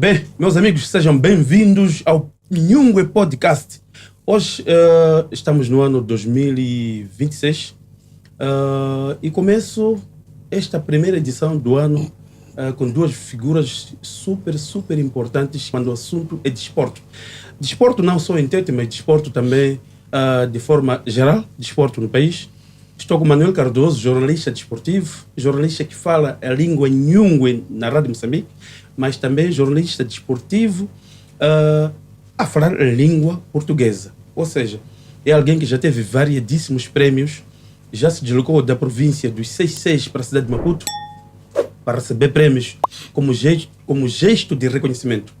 Bem, meus amigos, sejam bem-vindos ao Nhungwe Podcast. Hoje estamos no ano 2026 e começo esta primeira edição do ano com duas figuras super importantes quando o assunto é desporto. Desporto não só em tete, mas desporto também de forma geral, desporto no país. Estou com Manuel Cardoso, jornalista desportivo, jornalista que fala a língua Nhungwe na Rádio Moçambique, mas também jornalista desportivo a falar a língua portuguesa. Ou seja, é alguém que já teve variedíssimos prémios, já se deslocou da província dos 66 para a cidade de Maputo para receber prémios como gesto de reconhecimento.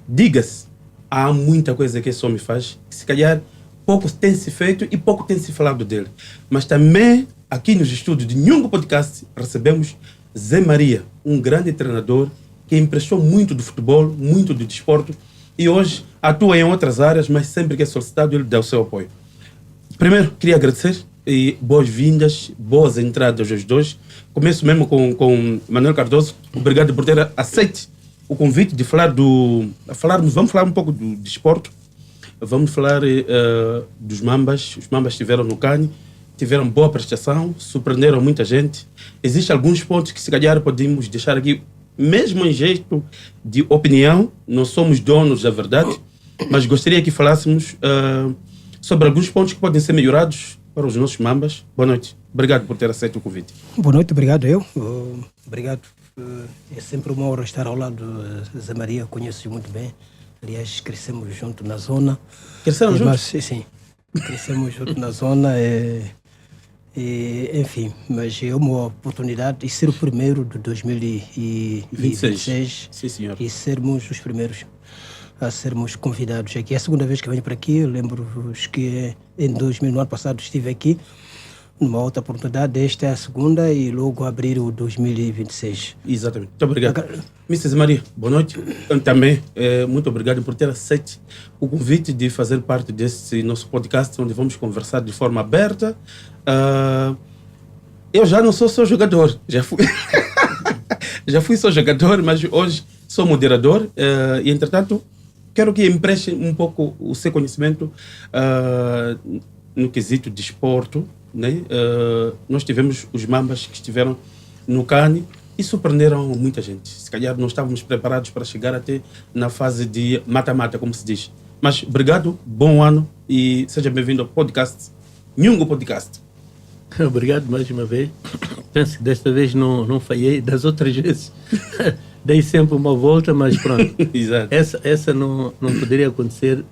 Diga-se, há muita coisa que esse homem faz, que se calhar pouco tem se feito e pouco tem se falado dele. Mas também, aqui nos estúdios de Nhungwe Podcast, recebemos Zé Maria, um grande treinador que emprestou muito do futebol, muito do desporto, e hoje atua em outras áreas, mas sempre que é solicitado, ele dá o seu apoio. Primeiro, queria agradecer e boas-vindas, boas entradas aos dois. Começo mesmo com Manuel Cardoso. Obrigado por ter aceito o convite de vamos falar um pouco do desporto. Vamos falar dos Mambas. Os Mambas estiveram no CAN, tiveram boa prestação, surpreenderam muita gente. Existem alguns pontos que se calhar podemos deixar aqui, mesmo em jeito de opinião, não somos donos da verdade, mas gostaria que falássemos sobre alguns pontos que podem ser melhorados para os nossos Mambas. Boa noite. Obrigado por ter aceito o convite. Boa noite, obrigado eu. Obrigado. É sempre uma honra estar ao lado de Zé Maria, conheço-o muito bem. Aliás, crescemos junto na zona. Crescemos juntos? Sim, crescemos junto na zona. Enfim, mas é uma oportunidade de ser o primeiro de 2026 Sim, senhor. E sermos os primeiros a sermos convidados aqui. É a segunda vez que venho para aqui. Eu lembro-vos que no ano passado estive aqui numa outra oportunidade. Esta é a segunda e logo abrir o 2026. Exatamente. Muito obrigado. Mrs. Maria, boa noite. Também, muito obrigado por ter aceito o convite de fazer parte desse nosso podcast, onde vamos conversar de forma aberta. Eu já não sou só jogador, já fui só jogador, mas hoje sou moderador e, entretanto, quero que empreste um pouco o seu conhecimento no quesito de desporto, né? Nós tivemos os Mambas que estiveram no CAN e surpreenderam muita gente. Se calhar não estávamos preparados para chegar até na fase de mata-mata, como se diz. Mas obrigado, bom ano e seja bem-vindo ao podcast, Nhungwe Podcast. Obrigado mais uma vez. Penso que desta vez não falhei, das outras vezes dei sempre uma volta, mas pronto. Exato. Essa não poderia acontecer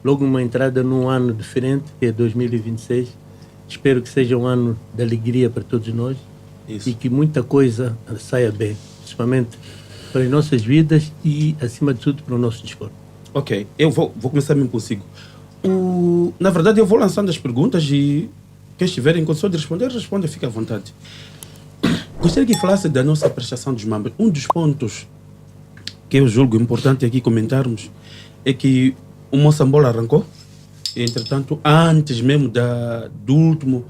logo uma entrada num ano diferente, que é 2026. Espero que seja um ano de alegria para todos nós. Isso. E que muita coisa saia bem, principalmente para as nossas vidas e, acima de tudo, para o nosso desporto. Ok, eu vou começar mesmo consigo. Na verdade, eu vou lançando as perguntas e quem estiver em condição de responder, responda, fique à vontade. Gostaria que falasse da nossa prestação dos Mambas. Um dos pontos que eu julgo importante aqui comentarmos é que o Moçambola arrancou. Entretanto, antes mesmo do último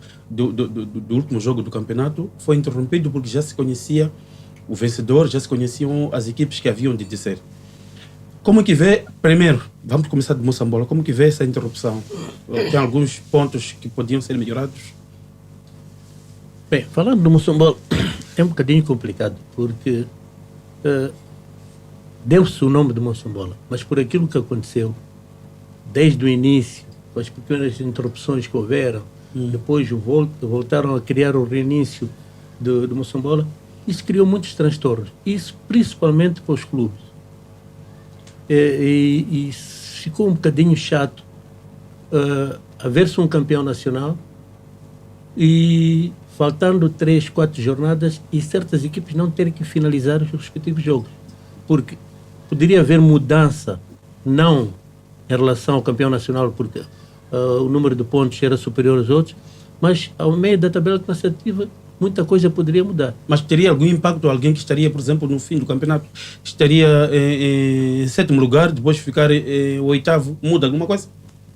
jogo do campeonato, foi interrompido porque já se conhecia o vencedor, já se conheciam as equipes que haviam de descer. Como que vê, primeiro, vamos começar do Moçambola, como que vê essa interrupção? Tem alguns pontos que podiam ser melhorados? Bem, falando do Moçambola, é um bocadinho complicado, porque deu-se o nome do Moçambola, mas por aquilo que aconteceu, desde o início, com as pequenas interrupções que houveram, depois voltaram a criar o reinício do Moçambola, isso criou muitos transtornos, isso principalmente para os clubes. E ficou um bocadinho chato haver-se um campeão nacional e faltando 3, 4 jornadas e certas equipes não terem que finalizar os respectivos jogos, porque poderia haver mudança não em relação ao campeão nacional, porque o número de pontos era superior aos outros, mas ao meio da tabela classificativa muita coisa poderia mudar. Mas teria algum impacto? Alguém que estaria, por exemplo, no fim do campeonato, estaria em sétimo lugar, depois ficar em oitavo, muda alguma coisa?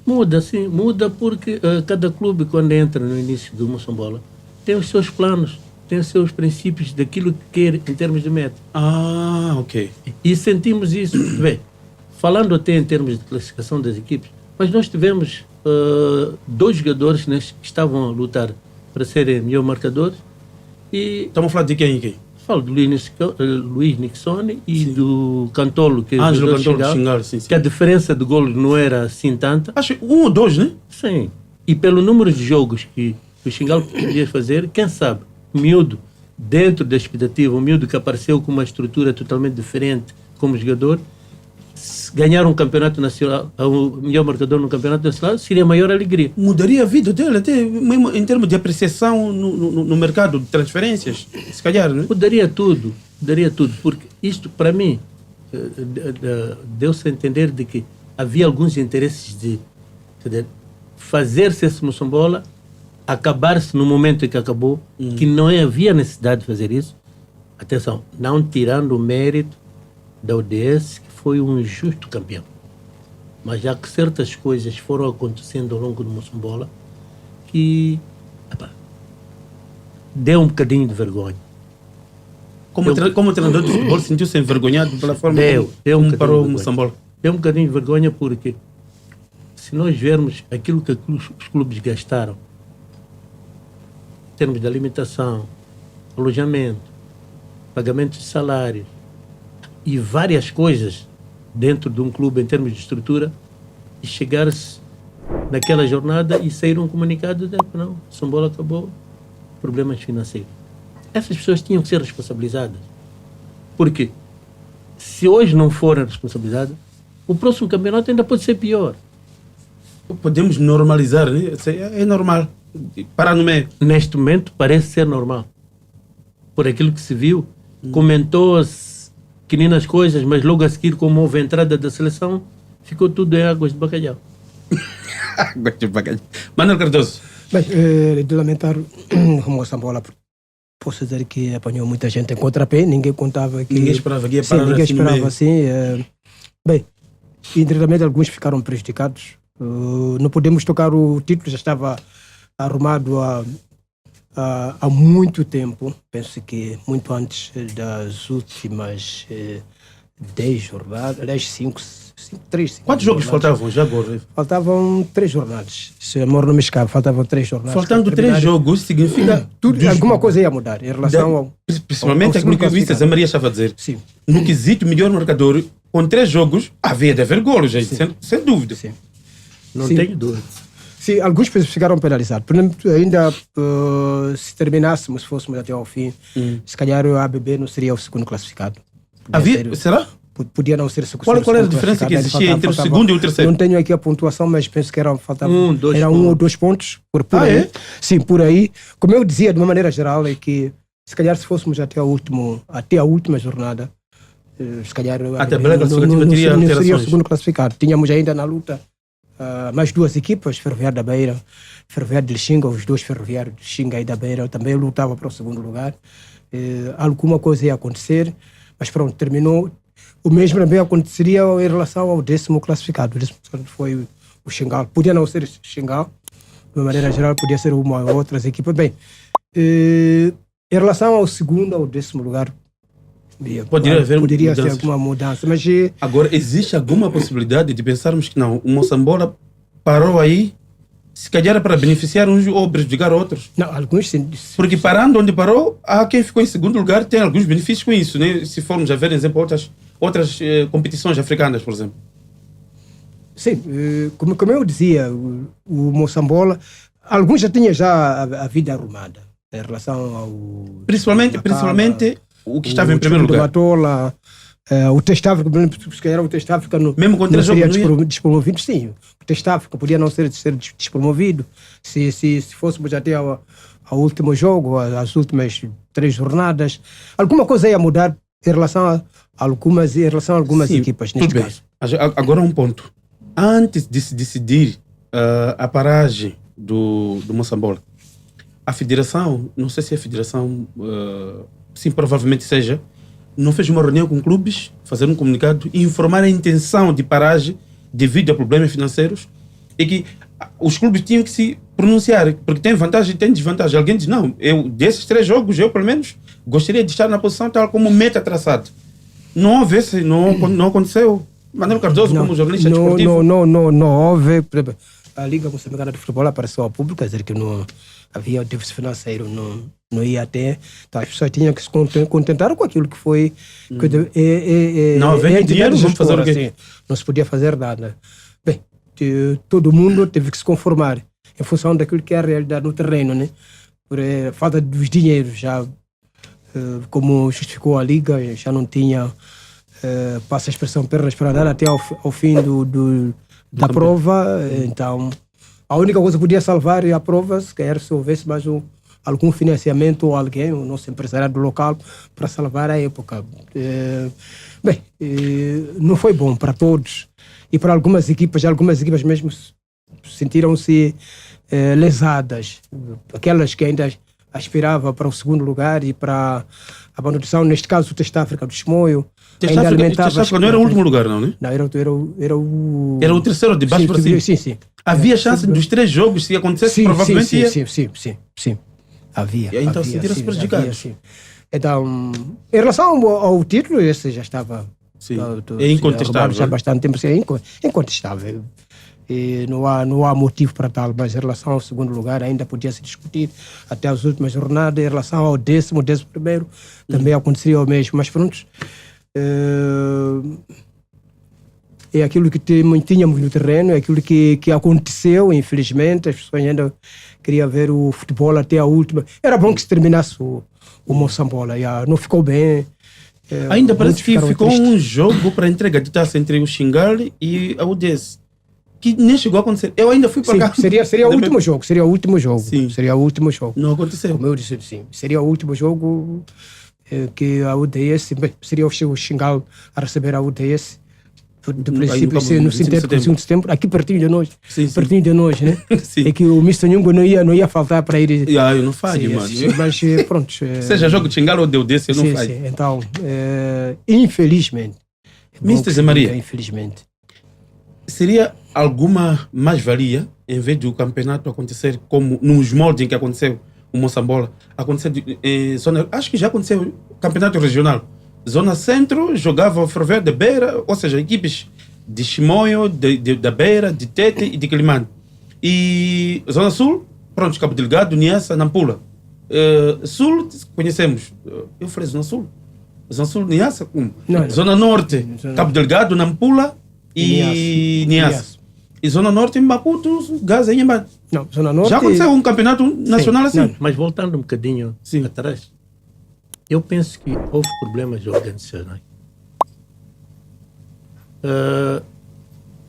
Muda, sim. Muda porque cada clube, quando entra no início do Moçambola, tem os seus planos. tem os seus princípios daquilo que quer em termos de meta. Ah, ok. E sentimos isso. Bem, falando até em termos de classificação das equipes, mas nós tivemos 2 jogadores, né, que estavam a lutar para serem melhor marcadores. E Estamos a falar de quem e quem? falo do Luiz Nixon e do Cantolo, que é o Ângelo jogador Cantolo Xingal, Xingal, sim, sim. que a diferença de gol não era assim tanta. Acho 1 ou 2, né? Sim. E pelo número de jogos que o Xingal podia fazer, quem sabe, o miúdo, dentro da expectativa, o miúdo que apareceu com uma estrutura totalmente diferente como jogador, se ganhar um campeonato nacional, o melhor marcador no campeonato nacional, seria a maior alegria. Mudaria a vida dele, até mesmo em termos de apreciação no mercado de transferências, se calhar, né? Mudaria tudo, porque isto, para mim, deu-se a entender de que havia alguns interesses de, quer dizer, fazer-se esse Moçambola, acabar-se no momento em que acabou, que não havia necessidade de fazer isso. Atenção, não tirando o mérito da ODS, que foi um justo campeão. Mas já que certas coisas foram acontecendo ao longo do Moçambola, que deu um bocadinho de vergonha. Como treinador de futebol, sentiu-se envergonhado pela forma como parou o Moçambola? Deu um bocadinho de vergonha porque, se nós vermos aquilo que os clubes gastaram, em termos de alimentação, alojamento, pagamento de salários e várias coisas dentro de um clube em termos de estrutura, e chegar-se naquela jornada e sair um comunicado de que não, Moçambola acabou, problemas financeiros. Essas pessoas tinham que ser responsabilizadas. Porque se hoje não forem responsabilizadas, o próximo campeonato ainda pode ser pior. Podemos normalizar, né? É normal. Parar no meio. Neste momento parece ser normal. Por aquilo que se viu, comentou-se pequeninas coisas, mas logo a seguir, como houve a entrada da seleção, ficou tudo em águas de bacalhau. Águas de bacalhau. Manuel Cardoso. Bem, de lamentar o Moçambola, posso dizer que apanhou muita gente em contrapé, ninguém contava que... Ninguém esperava que ia parar ninguém assim no esperava meio. assim. Bem, indiretamente alguns ficaram prejudicados. Não podemos tocar o título, já estava arrumado há muito tempo, penso que muito antes das últimas 10 jornadas, aliás 5. Quantos jogos faltavam já agora? Faltavam 3 jornadas. Se amor não me escapa, faltavam 3 jornadas. Faltando 3 jogos significa... Alguma coisa ia mudar em relação ao... Principalmente aquilo que a Maria estava a dizer. Sim. No quesito melhor marcador, com 3 jogos, havia de haver golos, sem dúvida. Sim. Não Sim. tenho dúvida. Sim, alguns ficaram penalizados. Por exemplo, ainda se terminássemos, se fôssemos até ao fim, se calhar o ABB não seria o segundo classificado. Será? Podia não ser o segundo classificado. Qual era a diferença que existia entre o segundo e o terceiro? Não tenho aqui a pontuação, mas penso que faltavam 1 ou 2 pontos. Por aí. É? Sim, por aí. Como eu dizia, de uma maneira geral, é que se calhar se fôssemos até a última jornada, se calhar a tabela classificativa teria não seria o alterações. segundo classificado. Tínhamos ainda na luta mais 2 equipas, Ferroviário da Beira, Ferroviário de Lixinga, os 2 Ferroviários de Lixinga e da Beira também lutavam para o segundo lugar. Alguma coisa ia acontecer, mas pronto, terminou. O mesmo também aconteceria em relação ao 10º classificado. O 10º foi o Xingal. Podia não ser Xingal, de uma maneira geral, podia ser uma ou outras equipas. Bem, em relação ao segundo ou 10º lugar, poderia ser alguma mudança. Mas agora, existe alguma possibilidade de pensarmos que não, o Moçambola parou aí, se calhar para beneficiar uns ou prejudicar outros? Não, alguns sim. Porque parando onde parou, há quem ficou em segundo lugar, tem alguns benefícios com isso, né? Se formos a ver, exemplo, outras competições africanas, por exemplo. Sim, como eu dizia, o Moçambola, alguns já tinham a vida arrumada em relação ao... Principalmente o que estava em primeiro lugar. Matola, o Teste África, se calhar o Teste África não seria despromovido, sim. O Teste África podia não ser despromovido se fôssemos até ao último jogo, às últimas 3 jornadas. Alguma coisa ia mudar em relação a algumas sim, equipas, neste caso. Agora um ponto. Antes de se decidir a paragem do Moçambola, a federação, não sei se a federação, sim, provavelmente seja, não fez uma reunião com clubes, fazer um comunicado e informar a intenção de paragem devido a problemas financeiros, é que os clubes tinham que se pronunciar, porque tem vantagem e tem desvantagem. Alguém diz, não, desses 3 jogos, eu pelo menos gostaria de estar na posição tal como meta traçado. Não houve esse, não aconteceu. Manuel Cardoso, como jornalista desportivo. Não houve. A Liga Moçambicana de Futebol apareceu ao público, quer dizer que não havia déficit financeiro, não ia ter. Então as pessoas tinham que se contentar com aquilo que foi. Não havia dinheiro, vamos fazer o quê? Assim, não se podia fazer nada. Bem, todo mundo teve que se conformar em função daquilo que é a realidade no terreno, né? Por falta dos dinheiros, já como justificou a Liga, já não tinha, passa a expressão, pernas para andar até ao fim da prova. Então, a única coisa que podia salvar a prova, se quer, se houvesse mais algum financiamento ou alguém, o nosso empresariado local, para salvar a época. Bem, não foi bom para todos. E para algumas equipas mesmo sentiram-se lesadas. Aquelas que ainda aspiravam para o segundo lugar e para a manutenção, neste caso o Teste África do Chimoio. Teste África não era o último lugar, não, né? Não, era o... Era o terceiro de baixo para cima. Sim. Havia chance dos 3 jogos, se acontecesse, provavelmente ia... Sim. Havia. E então sentiram-se prejudicados. Então, em relação ao título, esse já estava... Sim, é incontestável. Já há bastante tempo, é incontestável. E não há motivo para tal, mas em relação ao segundo lugar ainda podia se discutir até as últimas jornadas. Em relação ao 11º, também aconteceria o mesmo. Mas pronto, é aquilo que tínhamos no terreno, é aquilo que aconteceu, infelizmente. As pessoas ainda queriam ver o futebol até a última. Era bom que se terminasse o Moçambola, não ficou bem. Ainda parece que ficou um jogo para entrega de taça entre o Xingal e a UDS, que nem chegou a acontecer. Eu ainda fui para cá. Seria o último jogo. Sim. Seria o último jogo. Não aconteceu. Como eu disse, sim. Seria o último jogo que a UDS, seria o Xingal a receber a UDS. Do princípio, no sintético de setembro, aqui pertinho de nós. Sim. Pertinho de nós, né? Sim. É que o Mr. Nhungo não ia faltar para ir. Eu não falho, mano. Mas pronto. Seja jogo de Xingal ou de UDS, eu não falho. Sim. Então, infelizmente. Mr. Zé Maria. Infelizmente. Seria alguma mais-valia, em vez do campeonato acontecer como nos moldes em que aconteceu o Moçambola, acontecer em zona, acho que já aconteceu campeonato regional. Zona Centro jogava o Ferroviário da Beira, ou seja, equipes de Chimoio, da Beira, de Tete e de Quilimane. E Zona Sul, pronto, Cabo Delgado, Niassa, Nampula. Sul, conhecemos. Eu falei Zona Sul. Zona Sul, Niassa, como? Não. Zona Norte, Cabo Delgado, Nampula e Niassa. E Zona Norte, Maputo, Gaza e Inhambane. Não, Zona Norte... Já aconteceu um campeonato nacional assim? Não, mas voltando um bocadinho atrás, eu penso que houve problemas organizacionais.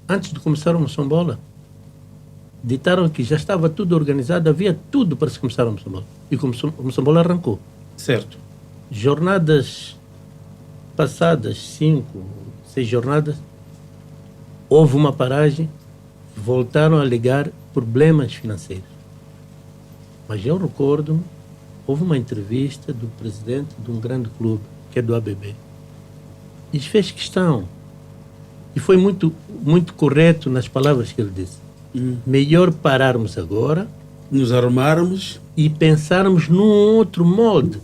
Antes de começar o Moçambola, ditaram que já estava tudo organizado, havia tudo para se começar o Moçambola. E o Moçambola arrancou. Certo. Jornadas passadas, 5, 6 jornadas, houve uma paragem, voltaram a alegar problemas financeiros. Mas eu recordo-me, houve uma entrevista do presidente de um grande clube, que é do ABB. E fez questão, e foi muito, muito correto nas palavras que ele disse. Melhor pararmos agora, nos arrumarmos e pensarmos num outro molde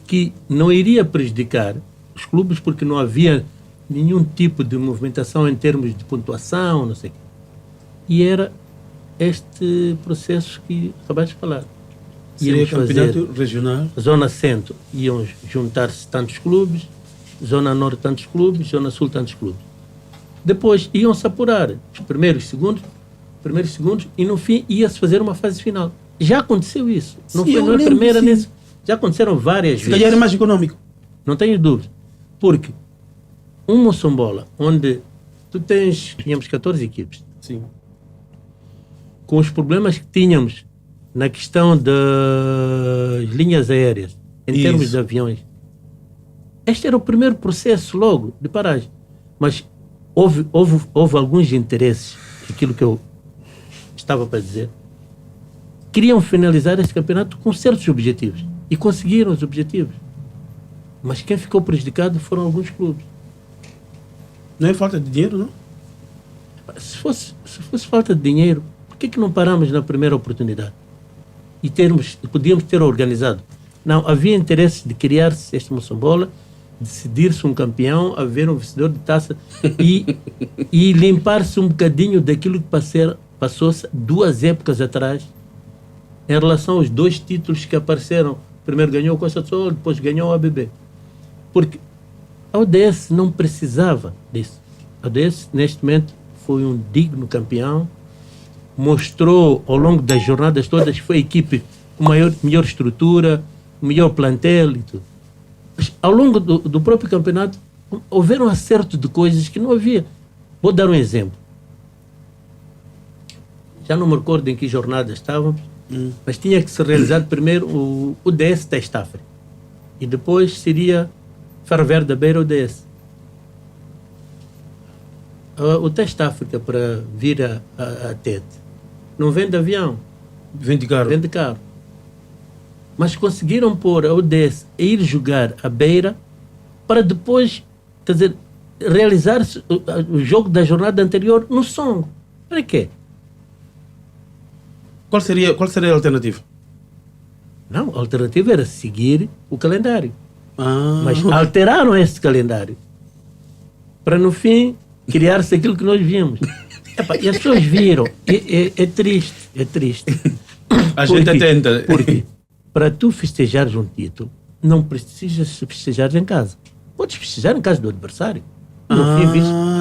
que não iria prejudicar os clubes, porque não havia nenhum tipo de movimentação em termos de pontuação, não sei o quê. E era este processo que acabaste de falar. Seria campeonato regional. Zona Centro iam juntar-se tantos clubes, Zona Norte tantos clubes, Zona Sul tantos clubes. Depois iam-se apurar os primeiros, segundos, e no fim ia-se fazer uma fase final. Já aconteceu isso. Não Sim, foi na primeira, já aconteceram várias vezes. Se calhar é mais econômico. Não tenho dúvida. Porque um Moçambola, onde tínhamos 14 equipes. Sim. Com os problemas que tínhamos na questão das linhas aéreas, em termos de aviões. Este era o primeiro processo logo de paragem. Mas houve alguns interesses, aquilo que eu estava para dizer, queriam finalizar este campeonato com certos objetivos. E conseguiram os objetivos. Mas quem ficou prejudicado foram alguns clubes. Não é falta de dinheiro, não? Se fosse falta de dinheiro, por que não paramos na primeira oportunidade? E podíamos ter organizado. Não, havia interesse de criar-se este Moçambola, decidir-se um campeão, haver um vencedor de taça e limpar-se um bocadinho daquilo que passou-se 2 épocas atrás em relação aos 2 títulos que apareceram. Primeiro ganhou o Costa do Sol, depois ganhou o ABB. Porque a ODS não precisava disso. A ODS, neste momento, foi um digno campeão, mostrou ao longo das jornadas todas, foi a equipe com melhor estrutura, melhor plantel e tudo. Mas, ao longo do próprio campeonato, houveram acertos de coisas que não havia. Vou dar um exemplo. Já não me recordo em que jornada estávamos, mas tinha que ser realizado primeiro o DS Testafre. E depois seria Ferroviário da Beira, o DS. O Testafrica, para vir a Tete, não vende avião. Vende carro. Mas conseguiram pôr a ODS a ir jogar a Beira para depois, quer dizer, realizar o jogo da jornada anterior no Songo. Para quê? Qual seria a alternativa? Não, a alternativa era seguir o calendário. Mas ok. alteraram esse calendário para, no fim, criar-se aquilo que nós vimos. E as pessoas viram. É triste. A gente tenta. Porque para tu festejares um título, não precisas festejar em casa. Podes festejar em casa do adversário.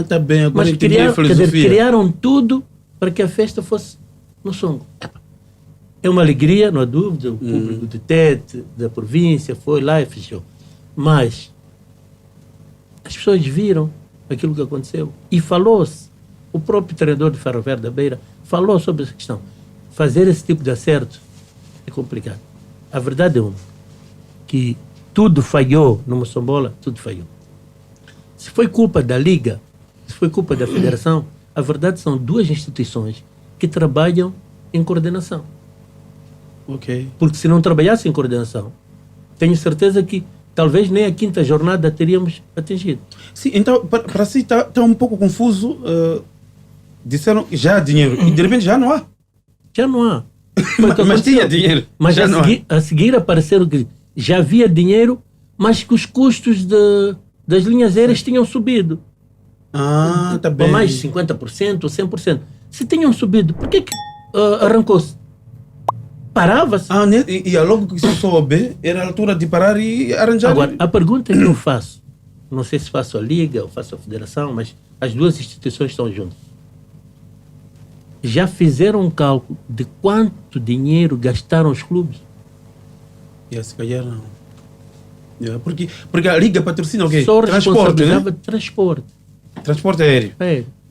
Tá bem. Agora mas entendi a filosofia. criaram tudo para que a festa fosse no Songo. É uma alegria, não há dúvida. O público de Tete, da província, foi lá e fechou. Mas as pessoas viram aquilo que aconteceu. E falou-se. O próprio treinador de Ferroviário da Beira falou sobre essa questão. Fazer esse tipo de acerto é complicado. A verdade é que tudo falhou no Moçambola, tudo falhou. Se foi culpa da Liga, se foi culpa da Federação, a verdade são 2 instituições que trabalham em coordenação. Ok. Porque se não trabalhasse em coordenação, tenho certeza que talvez nem a 5ª jornada teríamos atingido. Sim, então, para si está um pouco confuso. Disseram que já há dinheiro e de repente já não há. Já não há. Mas tinha dinheiro. Mas já a seguir apareceram que já havia dinheiro, mas que os custos das linhas aéreas tinham subido. Tá Para bem. mais de 50% ou 100%. Se tinham subido, por que arrancou-se? Parava-se. E logo que se soube, era a altura de parar e arranjar. Agora, a pergunta que eu faço, não sei se faço a Liga ou faço a Federação, mas as 2 instituições estão juntas. Já fizeram um cálculo de quanto dinheiro gastaram os clubes? Se calhar não. Porque a Liga patrocina o quê? Só Transporte, responsabilizava né? de transporte. Transporte aéreo.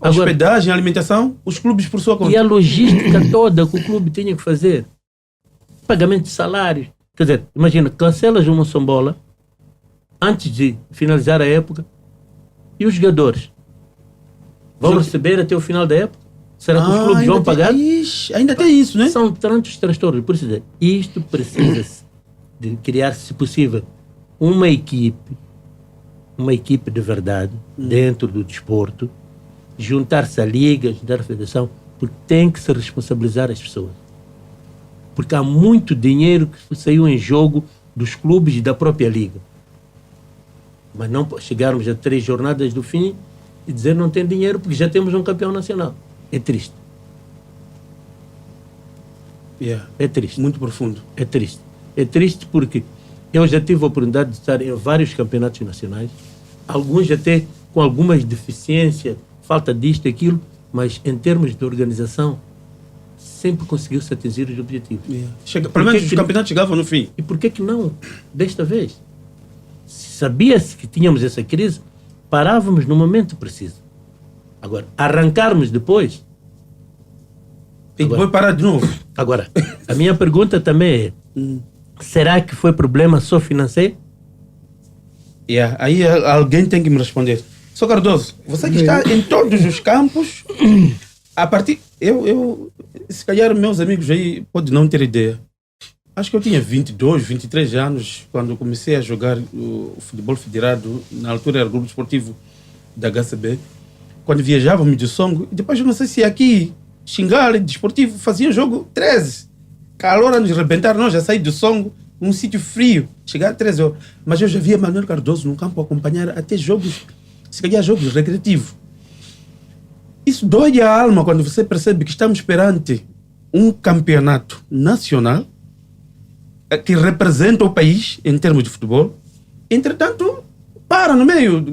Agora, Hospedagem, alimentação, os clubes por sua conta. e a logística toda que o clube tinha que fazer. Pagamento de salários. Quer dizer, imagina, cancelas o Moçambola antes de finalizar a época e os jogadores vão receber até o final da época? Será que os clubes vão pagar? Ainda tem isso, né? São tantos transtornos. Por isso, isto precisa de criar, se possível, uma equipe de verdade dentro do desporto, juntar-se à Liga, juntar a Federação, porque tem que se responsabilizar as pessoas. Porque há muito dinheiro que saiu em jogo dos clubes e da própria Liga. Mas não chegarmos a 3 jornadas do fim e dizer não tem dinheiro porque já temos um campeão nacional. É triste. É triste. Muito profundo. É triste. É triste porque eu já tive a oportunidade de estar em vários campeonatos nacionais, alguns até com algumas deficiências, falta disto e aquilo, mas em termos de organização, sempre conseguiu-se atingir os objetivos. Pelo menos os campeonatos chegavam no fim. E por que não desta vez? Sabia-se que tínhamos essa crise, parávamos no momento preciso. Agora, arrancarmos depois... E depois parar de novo. Agora, a minha pergunta também é, será que foi problema só financeiro? Aí alguém tem que me responder. Sr. Cardoso, você que está em todos os campos, a partir... se calhar meus amigos aí podem não ter ideia. Acho que eu tinha 22, 23 anos quando comecei a jogar o futebol federado. Na altura era o grupo esportivo da HCB. quando viajávamos de Songo, depois eu não sei se aqui, Xingale, Desportivo, fazia jogo 13. Calor a nos rebentar, nós já saí do Songo, um sítio frio, chegar a 13 horas. Mas eu já via Manuel Cardoso no campo acompanhar até jogos, se calhar jogos recreativos. Isso dói a alma quando você percebe que estamos perante um campeonato nacional que representa o país em termos de futebol. Entretanto, para no meio,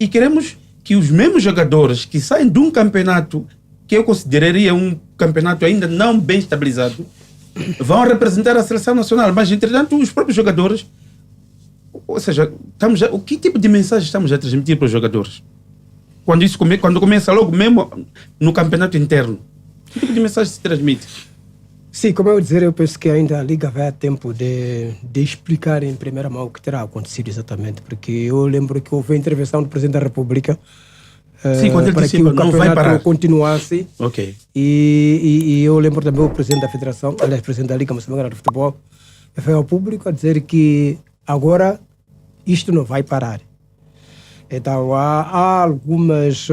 e queremos que os mesmos jogadores que saem de um campeonato que eu consideraria um campeonato ainda não bem estabilizado vão representar a seleção nacional. Mas, entretanto, os próprios jogadores, ou seja, o que tipo de mensagem estamos a transmitir para os jogadores? Quando começa logo mesmo no campeonato interno, que tipo de mensagem se transmite? Sim, como eu dizer, eu penso que ainda a Liga vai a tempo de explicar em primeira mão o que terá acontecido exatamente, porque eu lembro que houve a intervenção do Presidente da República quando para que o campeonato continuasse. Okay. E eu lembro também o Presidente da Federação, aliás, Presidente da Liga Moçambicana de Futebol, foi ao público a dizer que agora isto não vai parar. Então há algumas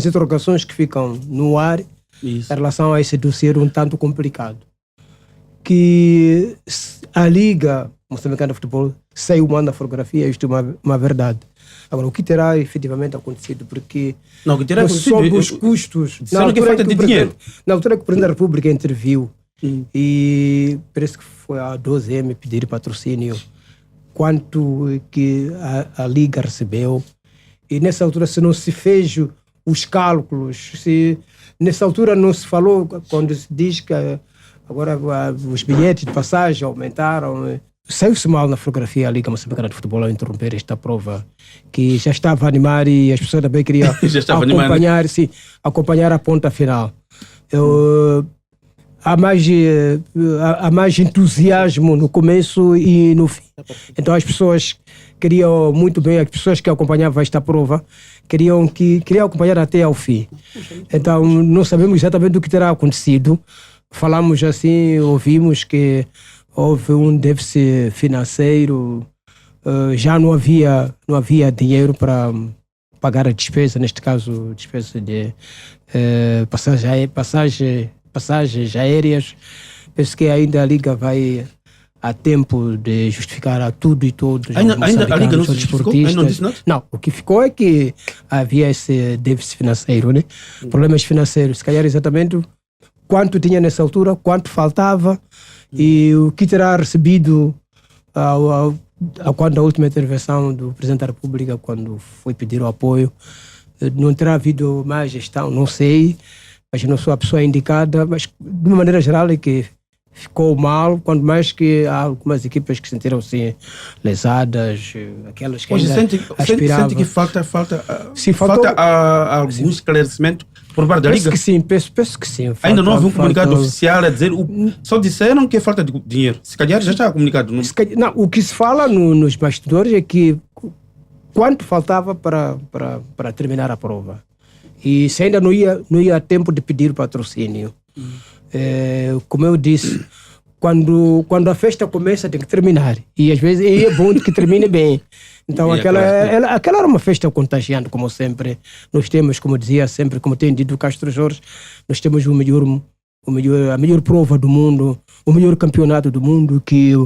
interrogações que ficam no ar. Isso. Em relação a esse dossiê um tanto complicado. Que a Liga Moçambicana de Futebol saiu manda a fotografia, isto é uma verdade. Agora, o que terá efetivamente acontecido? Porque não, o que terá acontecido sobre os custos. Na altura que o Presidente da República interviu e parece que foi a 12M pedir patrocínio, quanto que a Liga recebeu. E nessa altura, se não se fez os cálculos, nessa altura não se falou, quando se diz que agora os bilhetes de passagem aumentaram. Saiu-se mal na fotografia a Liga Moçambicana de Futebol ao interromper esta prova, que já estava a animar e as pessoas também queriam acompanhar a ponta final. Há mais entusiasmo no começo e no fim. Então as pessoas queriam muito bem, as pessoas que acompanhavam esta prova queriam acompanhar até ao fim. Então não sabemos exatamente o que terá acontecido. Falamos assim, ouvimos que houve um déficit financeiro, já não havia dinheiro para pagar a despesa, neste caso despesa de passagens aéreas. Penso que ainda a Liga vai a tempo de justificar a tudo e todos. Ainda a Liga não se justificou? Não disse nada? Não, o que ficou é que havia esse déficit financeiro, né? Problemas financeiros, se calhar exatamente quanto tinha nessa altura, quanto faltava e o que terá recebido quando a última intervenção do Presidente da República, quando foi pedir o apoio. Não terá havido mais gestão, não sei, mas não sou a pessoa indicada, mas de uma maneira geral é que ficou mal, quanto mais que há algumas equipas que sentiram-se lesadas, aquelas que ainda aspiravam. Sente que falta algum esclarecimento por parte da Liga? Penso que sim. Ainda não houve um comunicado oficial a dizer, só disseram que é falta de dinheiro. Se calhar já está comunicado. Não, o que se fala nos bastidores é que quanto faltava para terminar a prova. E se ainda não ia a tempo de pedir patrocínio. Como eu disse, quando a festa começa tem que terminar. E às vezes é bom que termine bem. Então aquela era uma festa contagiante, como sempre. Nós temos, como dizia sempre, como tem dito o Castro Jorge, nós temos a melhor prova do mundo, o melhor campeonato do mundo que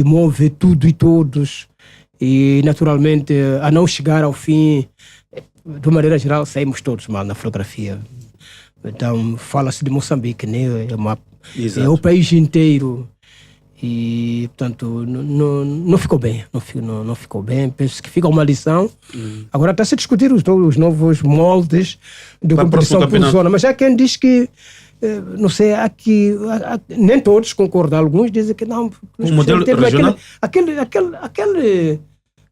move tudo e todos. E naturalmente, a não chegar ao fim, de uma maneira geral, saímos todos mal na fotografia. Então, fala-se de Moçambique, né? É o país inteiro. E, portanto, não ficou bem. Não ficou bem. Penso que fica uma lição. Agora está-se a discutir os novos moldes de competição por zona. Mas há quem diz que, não sei, nem todos concordam. Alguns dizem que não. O modelo regional?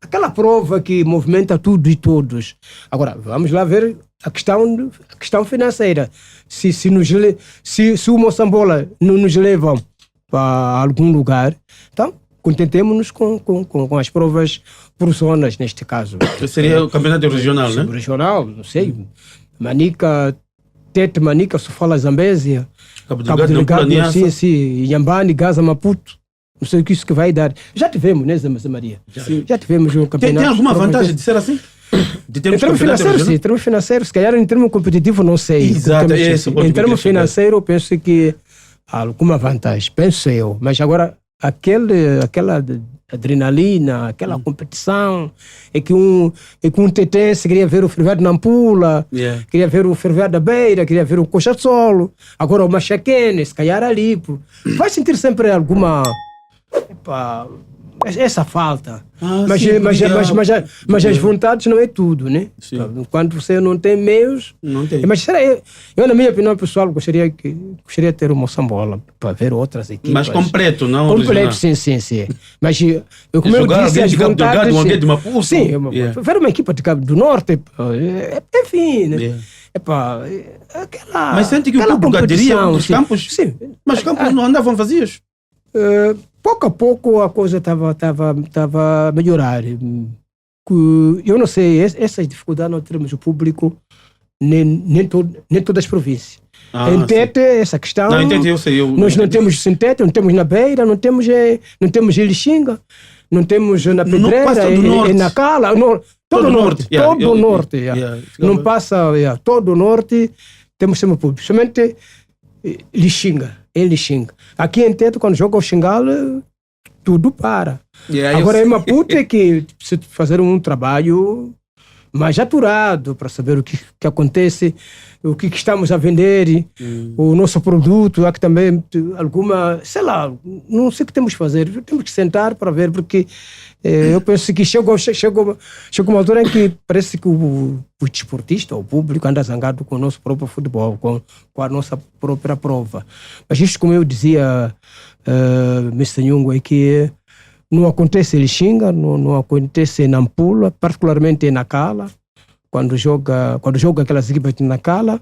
Aquela prova que movimenta tudo e todos. Agora, vamos lá ver a questão financeira. Se o Moçambola não nos levam para algum lugar, então contentemos-nos com as provas por zonas, neste caso. Seria o campeonato regional, né? Regional, não sei. Manica, Tete, Manica, Sofala, Zambésia, Cabo Delgado, sim, Inhambane, Gaza, Maputo. Não sei o que isso que vai dar. Já tivemos, né, Zé Maria? Já tivemos um campeonato. Tem alguma vantagem de ser assim? De termos Em termos financeiros, sim. Em termos financeiros, se calhar em termos competitivos, não sei. Exato, em termos financeiros, eu penso que há alguma vantagem, penso eu. Mas agora, aquela adrenalina, aquela competição, é que um tetense queria ver o Ferroviário de Nampula, queria ver o Ferroviário da Beira, queria ver o Coxa de Solo, agora o Machaquene, se calhar ali. Vai sentir sempre alguma... essa falta. Mas as vontades não é tudo, né? Sim. Quando você não tem meios... Não tem. Mas eu, na minha opinião pessoal, gostaria de ter o Moçambola para ver outras equipes. Mas completo, não completo, sim. Mas como eu disse, as vontades... Alguém de Maputo. Sim, ver uma equipa de Cabo do Norte, enfim, né? Mas sente que o público aderia os campos? Sim. Mas os campos não andavam vazios? Pouco a pouco a coisa estava a melhorar. Eu não sei, essas dificuldades não termos o público nem todas as províncias. Em Tete, essa questão... Não, em Tete eu sei. Nós não temos em Tete, não temos na Beira, não temos em Lixinga, não temos na Pedreira, e na Cala. Todo o norte. Todo o norte. Não passa... Todo o norte temos sempre público. Somente Lixinga. Em Lixinga. Aqui em Tete, quando joga o Xingal, tudo para. Agora em Maputo é que precisa fazer um trabalho mais aturado para saber o que acontece, o que estamos a vender, o nosso produto. Há que também alguma, sei lá, não sei o que temos que fazer. Temos que sentar para ver, porque eu penso que chega uma altura em que parece que o desportista, o público, anda zangado com o nosso próprio futebol, com a nossa própria prova. Mas isto, como eu dizia, Mr. Nhungu, é que não acontece em Lixinga, não acontece em Nampula, particularmente em Nacala. Quando joga aquelas equipas de Nacala,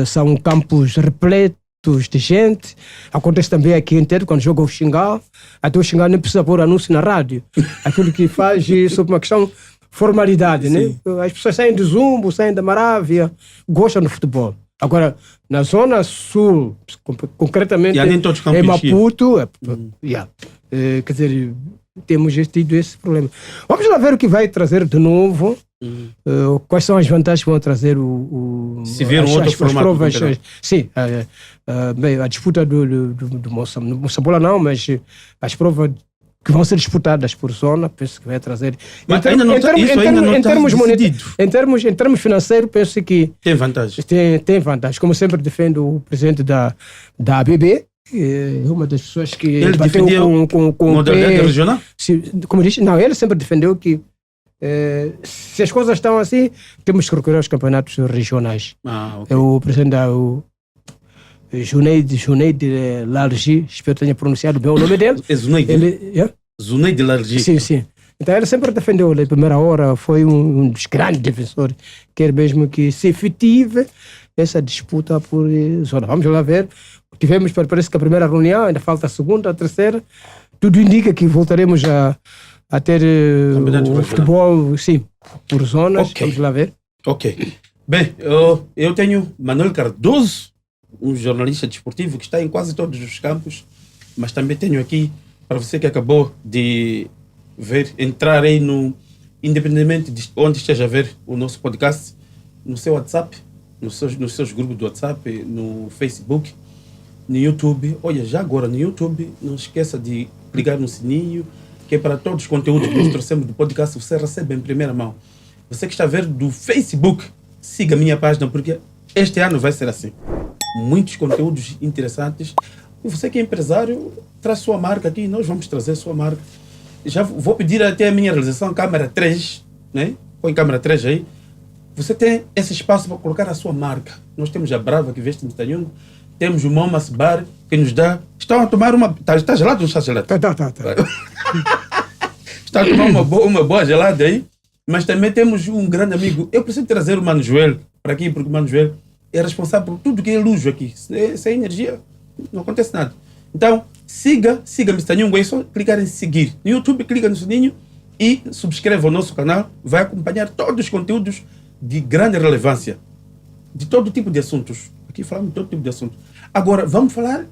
são campos repletos de gente. Acontece também aqui em Tete, quando joga o Xingal. Até o Xingal nem precisa pôr anúncio na rádio. Aquilo que faz sobre uma questão de formalidade, né? As pessoas saem de Zumbo, saem da Marávia, gostam do futebol. Agora, na zona sul, concretamente em Maputo, quer dizer, temos tido esse problema. Vamos lá ver o que vai trazer de novo. Quais são as vantagens que vão trazer se viram outro formato, provas. Sim, a disputa do Moçambola não, mas as provas que vão ser disputadas por zona, penso que vai trazer. Mas ainda não está decidido. Em termos financeiros, penso que tem vantagem. Tem vantagem. Como sempre defendo o presidente da ABB, é uma das pessoas que ele defendeu com modalidade regional? Como disse, não, ele sempre defendeu que se as coisas estão assim, temos que recorrer aos campeonatos regionais. Okay. O presidente Junaid Largi, espero que tenha pronunciado bem o nome dele. É Zunaid? Zunaid Largi. Sim. Então ele sempre defendeu, na primeira hora, foi um dos grandes defensores, quer mesmo que se efetive essa disputa por zona. Vamos lá ver. Tivemos, parece que a primeira reunião, ainda falta a segunda, a terceira. Tudo indica que voltaremos a ter o futebol, sim, por zonas. Okay. Vamos lá ver. Ok. Bem, eu tenho Manuel Cardoso, um jornalista desportivo que está em quase todos os campos, mas também tenho aqui, para você que acabou de entrar aí independentemente de onde esteja a ver o nosso podcast, no seu WhatsApp, nos seus grupos do WhatsApp, no Facebook, no YouTube. Olha, já agora no YouTube, não esqueça de clicar no sininho, que é para todos os conteúdos que nós trouxemos do podcast, você recebe em primeira mão. Você que está a ver do Facebook, siga a minha página, porque este ano vai ser assim. Muitos conteúdos interessantes. E você que é empresário, traz sua marca aqui, nós vamos trazer sua marca. Já vou pedir até a minha realização, câmera 3, né? Põe câmera 3 aí. Você tem esse espaço para colocar a sua marca. Nós temos a Brava, que veste de Tanhungo, temos o Momas Bar, que nos dá... Estão a tomar uma... Está gelado ou não está gelado? Tá. Está a tomar uma boa gelada aí. Mas também temos um grande amigo. Eu preciso trazer o Mano Joel para aqui, porque o Mano Joel é responsável por tudo que é luxo aqui. Sem energia, não acontece nada. Então, siga Mr. Nhungu, é só clicar em seguir. No YouTube, clica no sininho e subscreva o nosso canal. Vai acompanhar todos os conteúdos de grande relevância, de todo tipo de assuntos. Aqui falamos de todo tipo de assuntos. Agora, vamos falar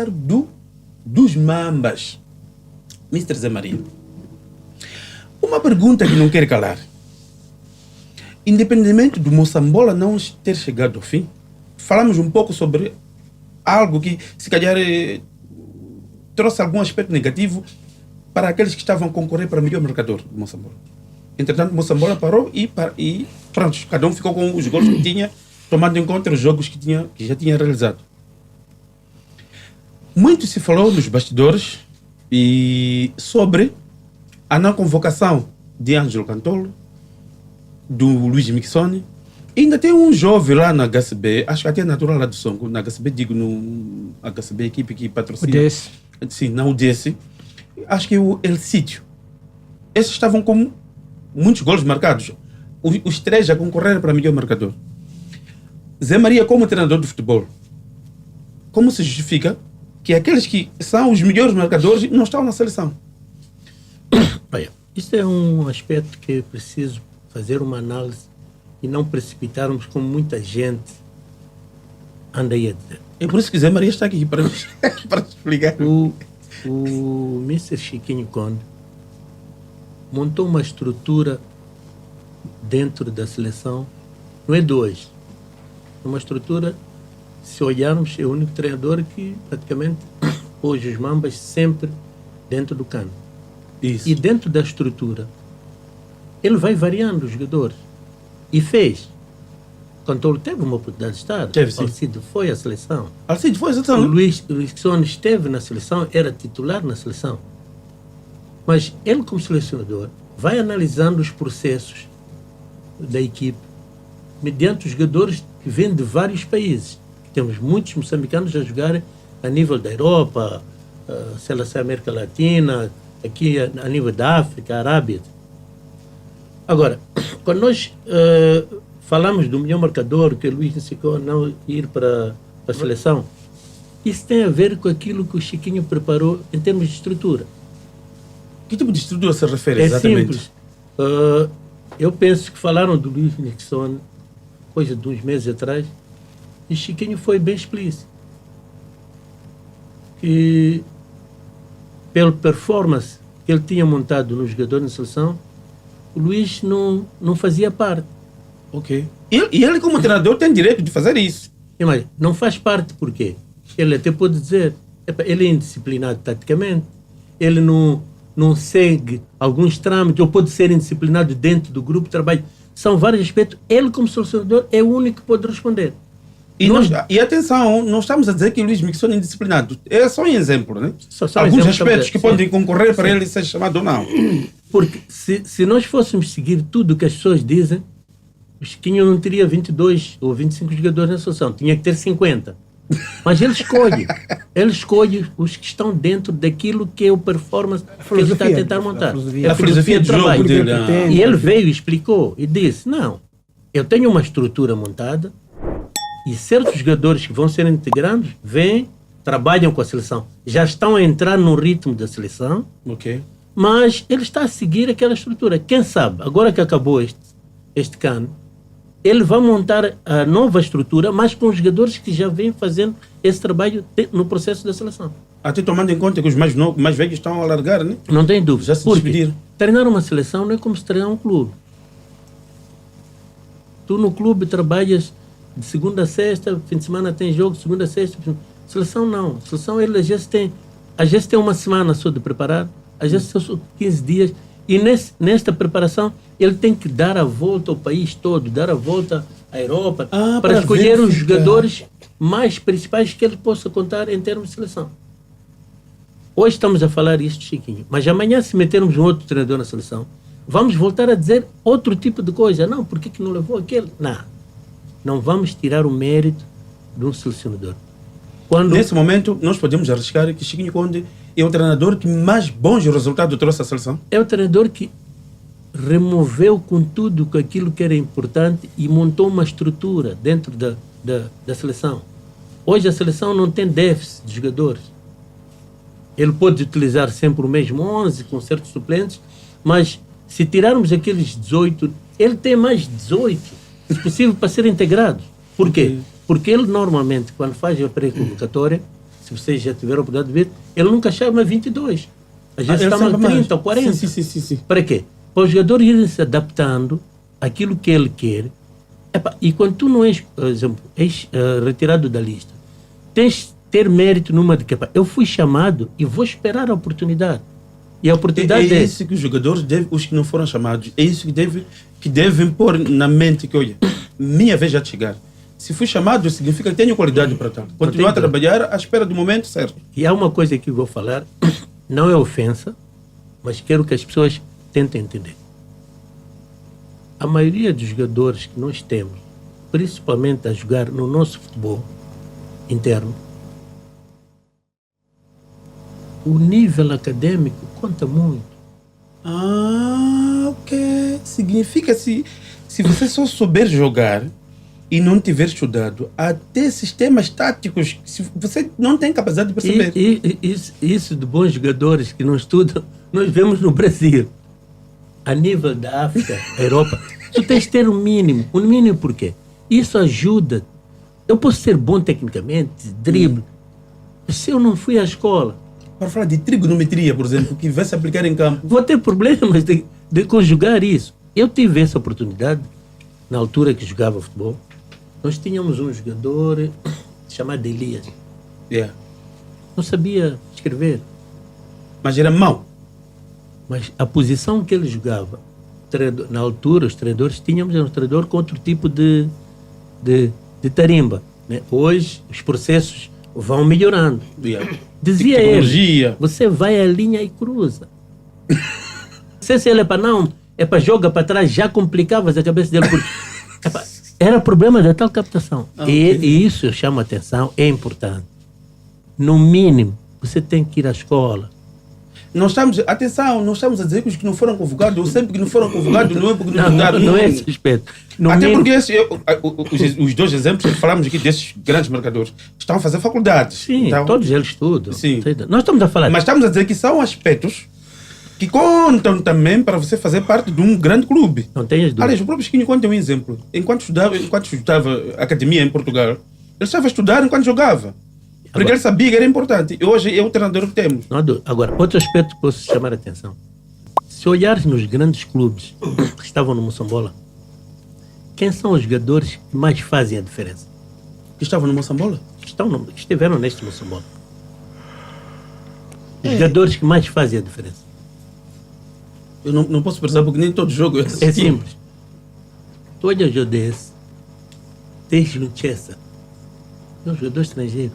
do dos Mambas, Mr. Zé Maria. Uma pergunta que não quer calar. Independentemente do Moçambola não ter chegado ao fim, falamos um pouco sobre algo que, se calhar, trouxe algum aspecto negativo para aqueles que estavam a concorrer para melhor marcador do Moçambola. Entretanto, Moçambola parou e pronto, cada um ficou com os gols que tinha, tomando em conta os jogos que já tinha realizado. Muito se falou nos bastidores e sobre a não convocação de Ângelo Cantolo, do Luís Mixone. Ainda tem um jovem lá na HCB, acho que até é natural lá do Songo, na HCB, digo no HCB, equipe que patrocina. O desse. Sim, não o desse. Acho que é o El Sítio. Esses estavam com muitos gols marcados. Os três já concorreram para melhor marcador. Zé Maria, como treinador de futebol, como se justifica que aqueles que são os melhores marcadores não estão na seleção? Olha, isso é um aspecto que é preciso fazer uma análise e não precipitarmos como muita gente anda aí a dizer. É por isso que Zé Maria está aqui para explicar. O Mr. Chiquinho Conde montou uma estrutura dentro da seleção, não é de hoje, é uma estrutura, se olharmos, é o único treinador que praticamente hoje os Mambas sempre dentro do campo. Isso. E dentro da estrutura, ele vai variando os jogadores. E fez. Cantolo teve uma oportunidade de estar. Teve, sim. Alcido foi à seleção. Alcido foi à O seleção. Luís Mixone esteve na seleção, era titular na seleção. Mas ele, como selecionador, vai analisando os processos da equipe mediante os jogadores que vêm de vários países. Temos muitos moçambicanos a jogar a nível da Europa, sei lá, América Latina, aqui a nível da África, Arábia. Agora, quando nós falamos do melhor marcador, que o Luís Mixone não ir para a seleção, isso tem a ver com aquilo que o Chiquinho preparou em termos de estrutura. Que tipo de estrutura se refere É exatamente? simples. Eu penso que falaram do Luís Mixone coisa de uns meses atrás, e Chiquinho foi bem explícito. Que, pela performance que ele tinha montado no jogador na seleção, o Luís não fazia parte. Ok. E ele, como treinador, tem direito de fazer isso. Mas não faz parte por quê? Ele até pode dizer, ele é indisciplinado taticamente, ele não segue alguns trâmites, ou pode ser indisciplinado dentro do grupo de trabalho. São vários aspectos. Ele, como selecionador, é o único que pode responder. E atenção, não estamos a dizer que o Luís Mixone é indisciplinado. É só um exemplo, né? Só alguns exemplo aspectos que sim. podem concorrer para ele ser chamado ou não. Porque se nós fôssemos seguir tudo o que as pessoas dizem, o Chiquinho não teria 22 ou 25 jogadores na seleção. Tinha que ter 50. Mas ele escolhe os que estão dentro daquilo que é o performance que ele está a tentar montar. A filosofia de jogo dele. E ele veio e explicou e disse, não, eu tenho uma estrutura montada e certos jogadores que vão ser integrados vêm, trabalham com a seleção. Já estão a entrar no ritmo da seleção, Ok. mas ele está a seguir aquela estrutura. Quem sabe, agora que acabou este cano, ele vai montar a nova estrutura, mas com os jogadores que já vêm fazendo esse trabalho no processo da seleção. Até tomando em conta que os mais velhos estão a largar, né? Não tem dúvida. Já se Porque despediram. treinar uma seleção não é como se treinar um clube. Tu no clube trabalhas de segunda a sexta, fim de semana tem jogo, segunda a sexta. Seleção não. Seleção ele às vezes tem uma semana só de preparar, às vezes são só 15 dias. E nesta preparação, ele tem que dar a volta ao país todo, dar a volta à Europa, para escolher os jogadores mais principais que ele possa contar em termos de seleção. Hoje estamos a falar isto, Chiquinho, mas amanhã, se metermos um outro treinador na seleção, vamos voltar a dizer outro tipo de coisa. Não, por que não levou aquele? Não vamos tirar o mérito de um selecionador. Nesse momento, nós podemos arriscar que Chiquinho Conde é o treinador que mais bons resultados trouxe à seleção? É o treinador que removeu com tudo aquilo que era importante e montou uma estrutura dentro da seleção. Hoje a seleção não tem déficit de jogadores. Ele pode utilizar sempre o mesmo 11 com certos suplentes, mas se tirarmos aqueles 18, ele tem mais 18, se possível, para serem integrados. Por quê? Porque ele normalmente, quando faz a pré-convocatória, se vocês já tiveram a oportunidade de ver, ele nunca chama 22. Às vezes ele está no sempre 30 ou mais. 40. Sim. Para quê? Para o jogador ir se adaptando àquilo que ele quer. E quando tu não és, por exemplo, retirado da lista, tens de ter mérito numa de que eu fui chamado e vou esperar a oportunidade. E a oportunidade é isso que os jogadores devem, os que não foram chamados, é isso que devem pôr na mente que, olha, minha vez já de chegar. Se fui chamado, significa que tenho qualidade para tal. Continuar a trabalhar à espera do momento certo. E há uma coisa que eu vou falar, não é ofensa, mas quero que as pessoas tentem entender. A maioria dos jogadores que nós temos, principalmente a jogar no nosso futebol interno, o nível acadêmico conta muito. Ok. Significa se você só souber jogar e não tiver estudado, até sistemas táticos, se você não tem capacidade de perceber. Isso de bons jogadores que não estudam, nós vemos no Brasil. A nível da África, Europa, tu tens de ter um mínimo. Um mínimo por quê? Isso ajuda. Eu posso ser bom tecnicamente, drible, mas se eu não fui à escola, para falar de trigonometria, por exemplo, que vai se aplicar em campo, vou ter problemas de conjugar isso. Eu tive essa oportunidade na altura que jogava futebol. Nós tínhamos um jogador chamado Elias. Yeah. Não sabia escrever. Mas era mau. Mas a posição que ele jogava, na altura, os treinadores tínhamos um treinador com outro tipo de tarimba. Né? Hoje, os processos vão melhorando. Yeah. Dizia Tecnologia. ele, você vai à linha e cruza. Não sei se ele é para jogar para trás, já complicavas a cabeça dele. Porque, era problema da tal captação. E isso eu chamo a atenção, é importante. No mínimo, você tem que ir à escola. Atenção, não estamos a dizer que os que não foram convocados, ou sempre que não foram convocados, não é porque não jogaram. Não é esse respeito. Até porque os dois exemplos que falamos aqui desses grandes marcadores estão a fazer faculdades. Sim, então, todos eles estudam. Sim. Nós estamos a falar. Mas estamos a dizer que são aspectos que contam também para você fazer parte de um grande clube. Não tenhas dúvida. Aliás, o próprio Chiquinho conta um exemplo. Enquanto estudava academia em Portugal, ele estava a estudar enquanto jogava. Porque ele sabia que era importante. E hoje é o treinador que temos. Agora, outro aspecto que posso chamar a atenção. Se olhares nos grandes clubes que estavam no Moçambola, quem são os jogadores que mais fazem a diferença? Que estavam no Moçambola? Estiveram neste Moçambola. Os jogadores que mais fazem a diferença. Eu não posso pensar porque nem todo jogo é assim. É simples. Tu olha o Jodesse, tens no Chessa, é um jogador estrangeiro.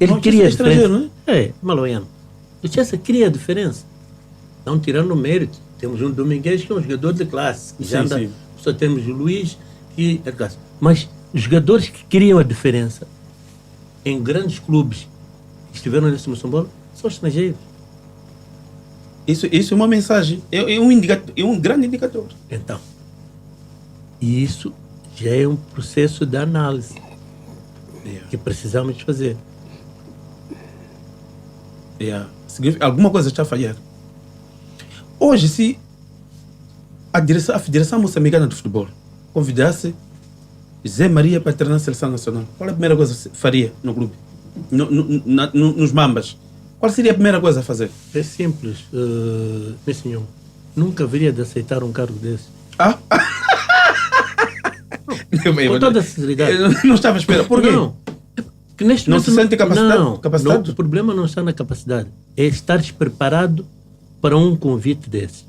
Ele cria a diferença. Não é? Maloiano. O Chessa cria a diferença. Não tirando o mérito. Temos um Domingues que é um jogador de classe. Que já anda, sim. Só temos o Luís que é de classe. Mas os jogadores que criam a diferença em grandes clubes que estiveram nesse Moçambola são estrangeiros. Isso é uma mensagem. É um grande indicador. Então, isso já é um processo de análise que precisamos fazer. Alguma coisa está a falhar. Hoje, se a Federação Moçambicana de Futebol convidasse Zé Maria para treinar a Seleção Nacional, qual é a primeira coisa que faria no clube? Nos Mambas? Qual seria a primeira coisa a fazer? É simples, meu senhor. Nunca haveria de aceitar um cargo desse. Com toda a sinceridade. Eu não estava à espera. Por quê? Não. Que neste não momento, se sente capacitado? Não, o problema não está na capacidade. É estar preparado para um convite desse.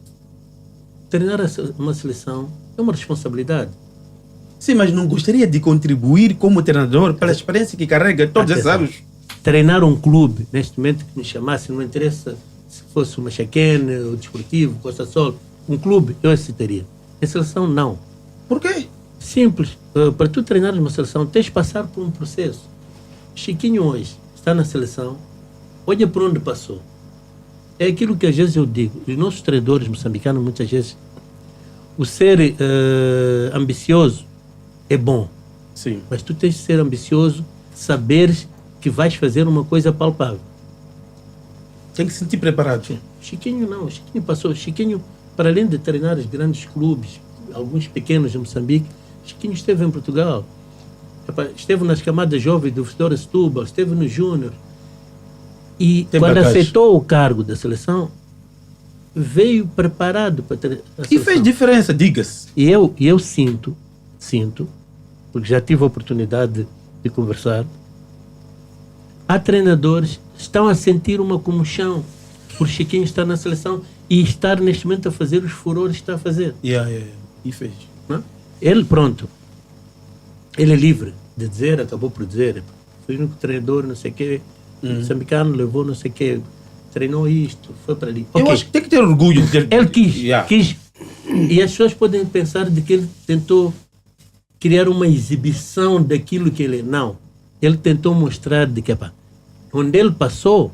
Treinar uma seleção é uma responsabilidade. Sim, mas não gostaria de contribuir como treinador pela experiência que carrega todos esses anos? Treinar um clube, neste momento, que me chamasse, não interessa se fosse uma Machaquene, o Desportivo, Costa Sol, um clube, eu aceitaria. A seleção, não. Por quê? Simples. Para tu treinar uma seleção, tens de passar por um processo. Chiquinho hoje está na seleção, olha por onde passou. É aquilo que às vezes eu digo. Os nossos treinadores moçambicanos, muitas vezes, o ser ambicioso é bom. Sim. Mas tu tens de ser ambicioso, saberes que vais fazer uma coisa palpável. Tem que se sentir preparado. Sim. Chiquinho não. Chiquinho passou. Chiquinho, para além de treinar os grandes clubes, alguns pequenos de Moçambique, Chiquinho esteve em Portugal. Esteve nas camadas jovens do Vitória Setúbal, esteve no Júnior. E Tem quando bagagem. aceitou o cargo da seleção, veio preparado para ter a E seleção. fez diferença, diga-se. E eu sinto, porque já tive a oportunidade de conversar, há treinadores que estão a sentir uma comoção por Chiquinho estar na seleção e estar neste momento a fazer os furores que está a fazer. E fez. Não? Ele, pronto, ele é livre de dizer, acabou por dizer, foi o único treinador, não sei o quê, moçambicano, levou não sei o quê, treinou isto, foi para ali. Eu Ok. acho que tem que ter orgulho de ter... Ele quis, Yeah. quis. E as pessoas podem pensar de que ele tentou criar uma exibição daquilo que ele é. Não. Ele tentou mostrar de que, pá, onde ele passou,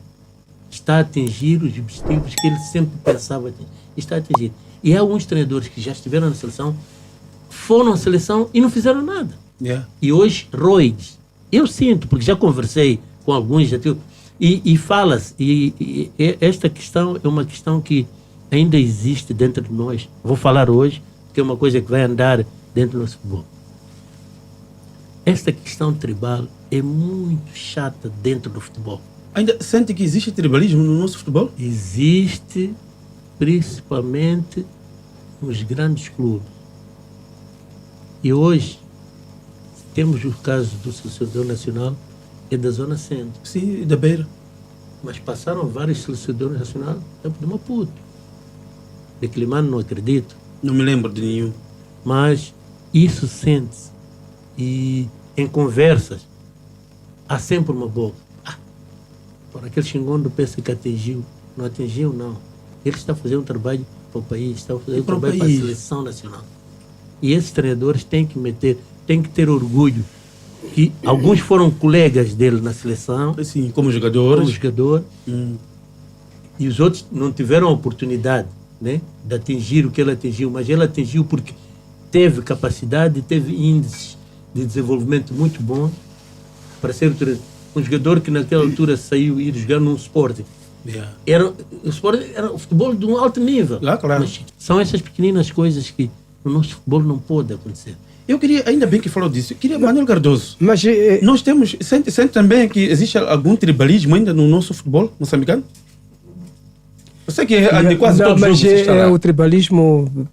está a atingir os objetivos que ele sempre pensava atingir. Está a atingir. E há alguns treinadores que já estiveram na seleção, foram à seleção e não fizeram nada. Yeah. E hoje, roides. Eu sinto, porque já conversei com alguns, já tive, e fala-se, e esta questão é uma questão que ainda existe dentro de nós. Vou falar hoje, que é uma coisa que vai andar dentro do nosso futebol. Esta questão tribal é muito chata dentro do futebol. Ainda sente que existe tribalismo no nosso futebol? Existe, principalmente nos grandes clubes. E hoje, temos o caso do selecionador nacional, é da Zona Centro. Sim, da Beira. Mas passaram vários selecionadores nacionais, tempo de Maputo. De Climano não acredito, Não me lembro de nenhum. mas isso sente-se. E em conversas, há sempre uma boca. Por aquele xingondo pensa que atingiu. Não atingiu, não. Ele está a fazer um trabalho para o país, está a fazer um para o trabalho para a país. seleção nacional. E esses treinadores têm que ter orgulho que alguns foram colegas dele na seleção, Assim, como como jogadores. jogador, e os outros não tiveram a oportunidade, né, de atingir o que ele atingiu, mas ele atingiu porque teve capacidade, teve índices de desenvolvimento muito bons para ser um jogador que naquela altura saiu e ir jogar num Sporting. Yeah. O Sporting era o futebol de um alto nível. Claro. Mas são essas pequeninas coisas que no nosso futebol não pode acontecer. Eu queria, ainda bem que falou disso, eu queria Manuel Cardoso. Mas Nós temos, sente também que existe algum tribalismo ainda no nosso futebol moçambicano? Eu sei que de quase não, todos os mas jogos está lá. o tribalismo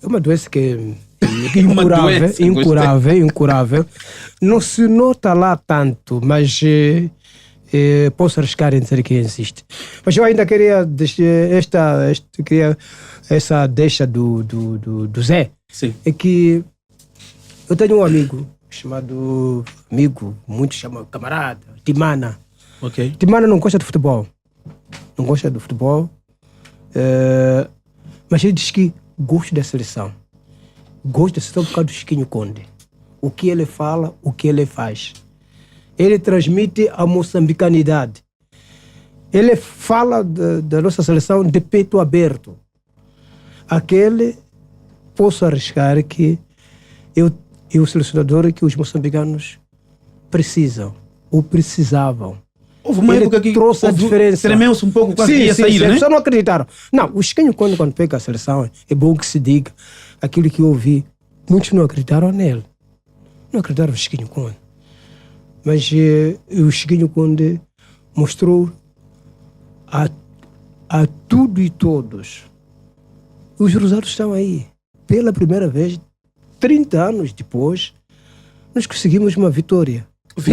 é uma doença que é Uma doença, incurável. Não se nota lá tanto, mas posso arriscar em dizer que existe. Mas eu ainda queria essa deixa do Zé. Sim. É que eu tenho um amigo chamado, muitos chamam camarada, Timana. Ok. Timana não gosta de futebol. Mas ele diz que gosta da seleção. Gosta da seleção por causa do Chiquinho Conde. O que ele fala, o que ele faz. Ele transmite a moçambicanidade. Ele fala da nossa seleção de peito aberto. Aquele, posso arriscar que é o selecionador que os moçambicanos precisam, ou precisavam. Houve uma Ele época que trouxe a diferença. tremeu-se um pouco, quase ia sair, sim, né? as pessoas não acreditaram. Não, o Chiquinho, quando pega a seleção, é bom que se diga aquilo que eu ouvi. Muitos não acreditaram nele. Não acreditaram no Chiquinho Conde. Mas o Chiquinho Conde mostrou a tudo e todos. Os resultados estão aí. Pela primeira vez, 30 anos depois, nós conseguimos uma vitória. Uma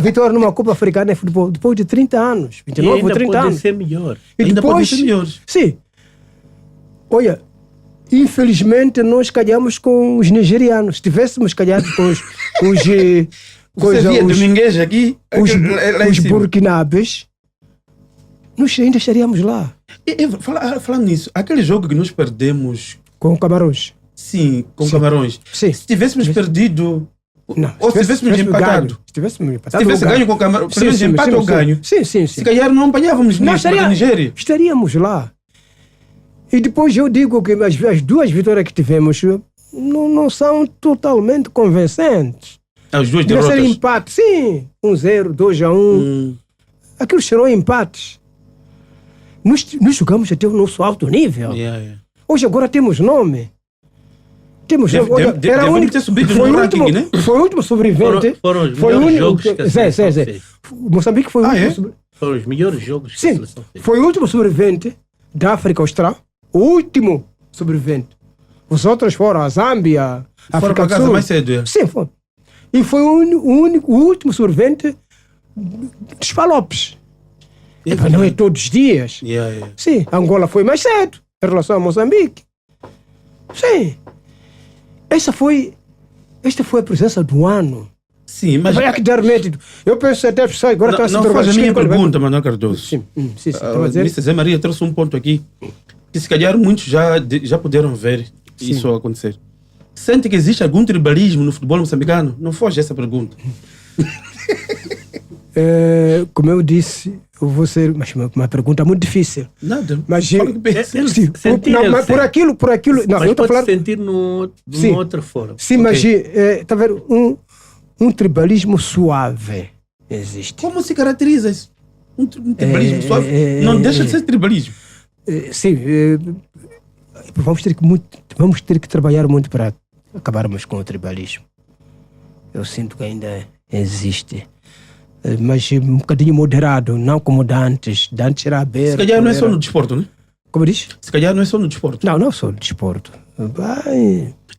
vitória numa Copa Africana é futebol, depois de 30 anos. 29 ou 30 pode anos. ser melhor. E Ainda depois, pode ser melhor. Sim. Olha, infelizmente nós calhamos com os nigerianos. Se tivéssemos calhado com os Você via Domingues aqui, lá em os cima. burkinabes, nós ainda estaríamos lá. Falando nisso, aquele jogo que nós perdemos, Com Camarões. sim, com Sim. Camarões, Sim. se tivéssemos perdido, Não, ou se tivéssemos empatado, Se tivéssemos se empatado. tivesse ou ganho com Camarões, pelo menos empate ou ganho, Sim. se calhar não apanhávamos Nós nisso na Nigéria. estaríamos lá. E depois eu digo que as duas vitórias que tivemos não são totalmente convincentes. As duas Deve ser derrotas. empate, sim. 1-0, 2-1. Aquilo cheirou a empates. Nós jogamos até o nosso alto nível. Yeah. Hoje agora temos nome. Temos nome. Olha, Devemos ter subido no ranking, né? Foi o último sobrevivente. Foram os Foi o melhores único. jogos que a Zé. seleção fez. Moçambique foi o último. Foram os melhores jogos que a Sim, seleção fez. foi o último sobrevivente da África Austral. O último sobrevivente. Os outros foram a Zâmbia, a Foram África para do casa Sul. mais cedo, é? Sim, foi. E foi o último sobrevivente dos Palopes. Não é todos os dias. Yeah. Sim, Angola foi mais cedo em relação a Moçambique. Sim. Esta foi a presença do ano. Sim, mas... Vai aqui dar mérito. Eu penso até que agora está a se Não faz a minha pergunta, Manuel Cardoso. Sim. Estava a dizer. Mr. Zé Maria trouxe um ponto aqui que se calhar muitos já puderam ver isso acontecer. Sente que existe algum tribalismo no futebol moçambicano? Não foge essa pergunta. Como eu disse, eu vou ser uma pergunta muito difícil. Nada. Mas Fala o que pensa. sim, mas por aquilo. Não, Mas eu estou pode falando. sentir de uma outra forma. Sim, mas está a ver um tribalismo suave existe. Como se caracteriza isso? Um tribalismo suave não deixa de ser tribalismo. Sim, vamos ter que trabalhar muito para acabarmos com o tribalismo. Eu sinto que ainda existe. Mas um bocadinho moderado, não como Dantes. Dantes era aberto. Se calhar não é só no desporto, né? Como diz? Se calhar não é só no desporto. Não só no desporto.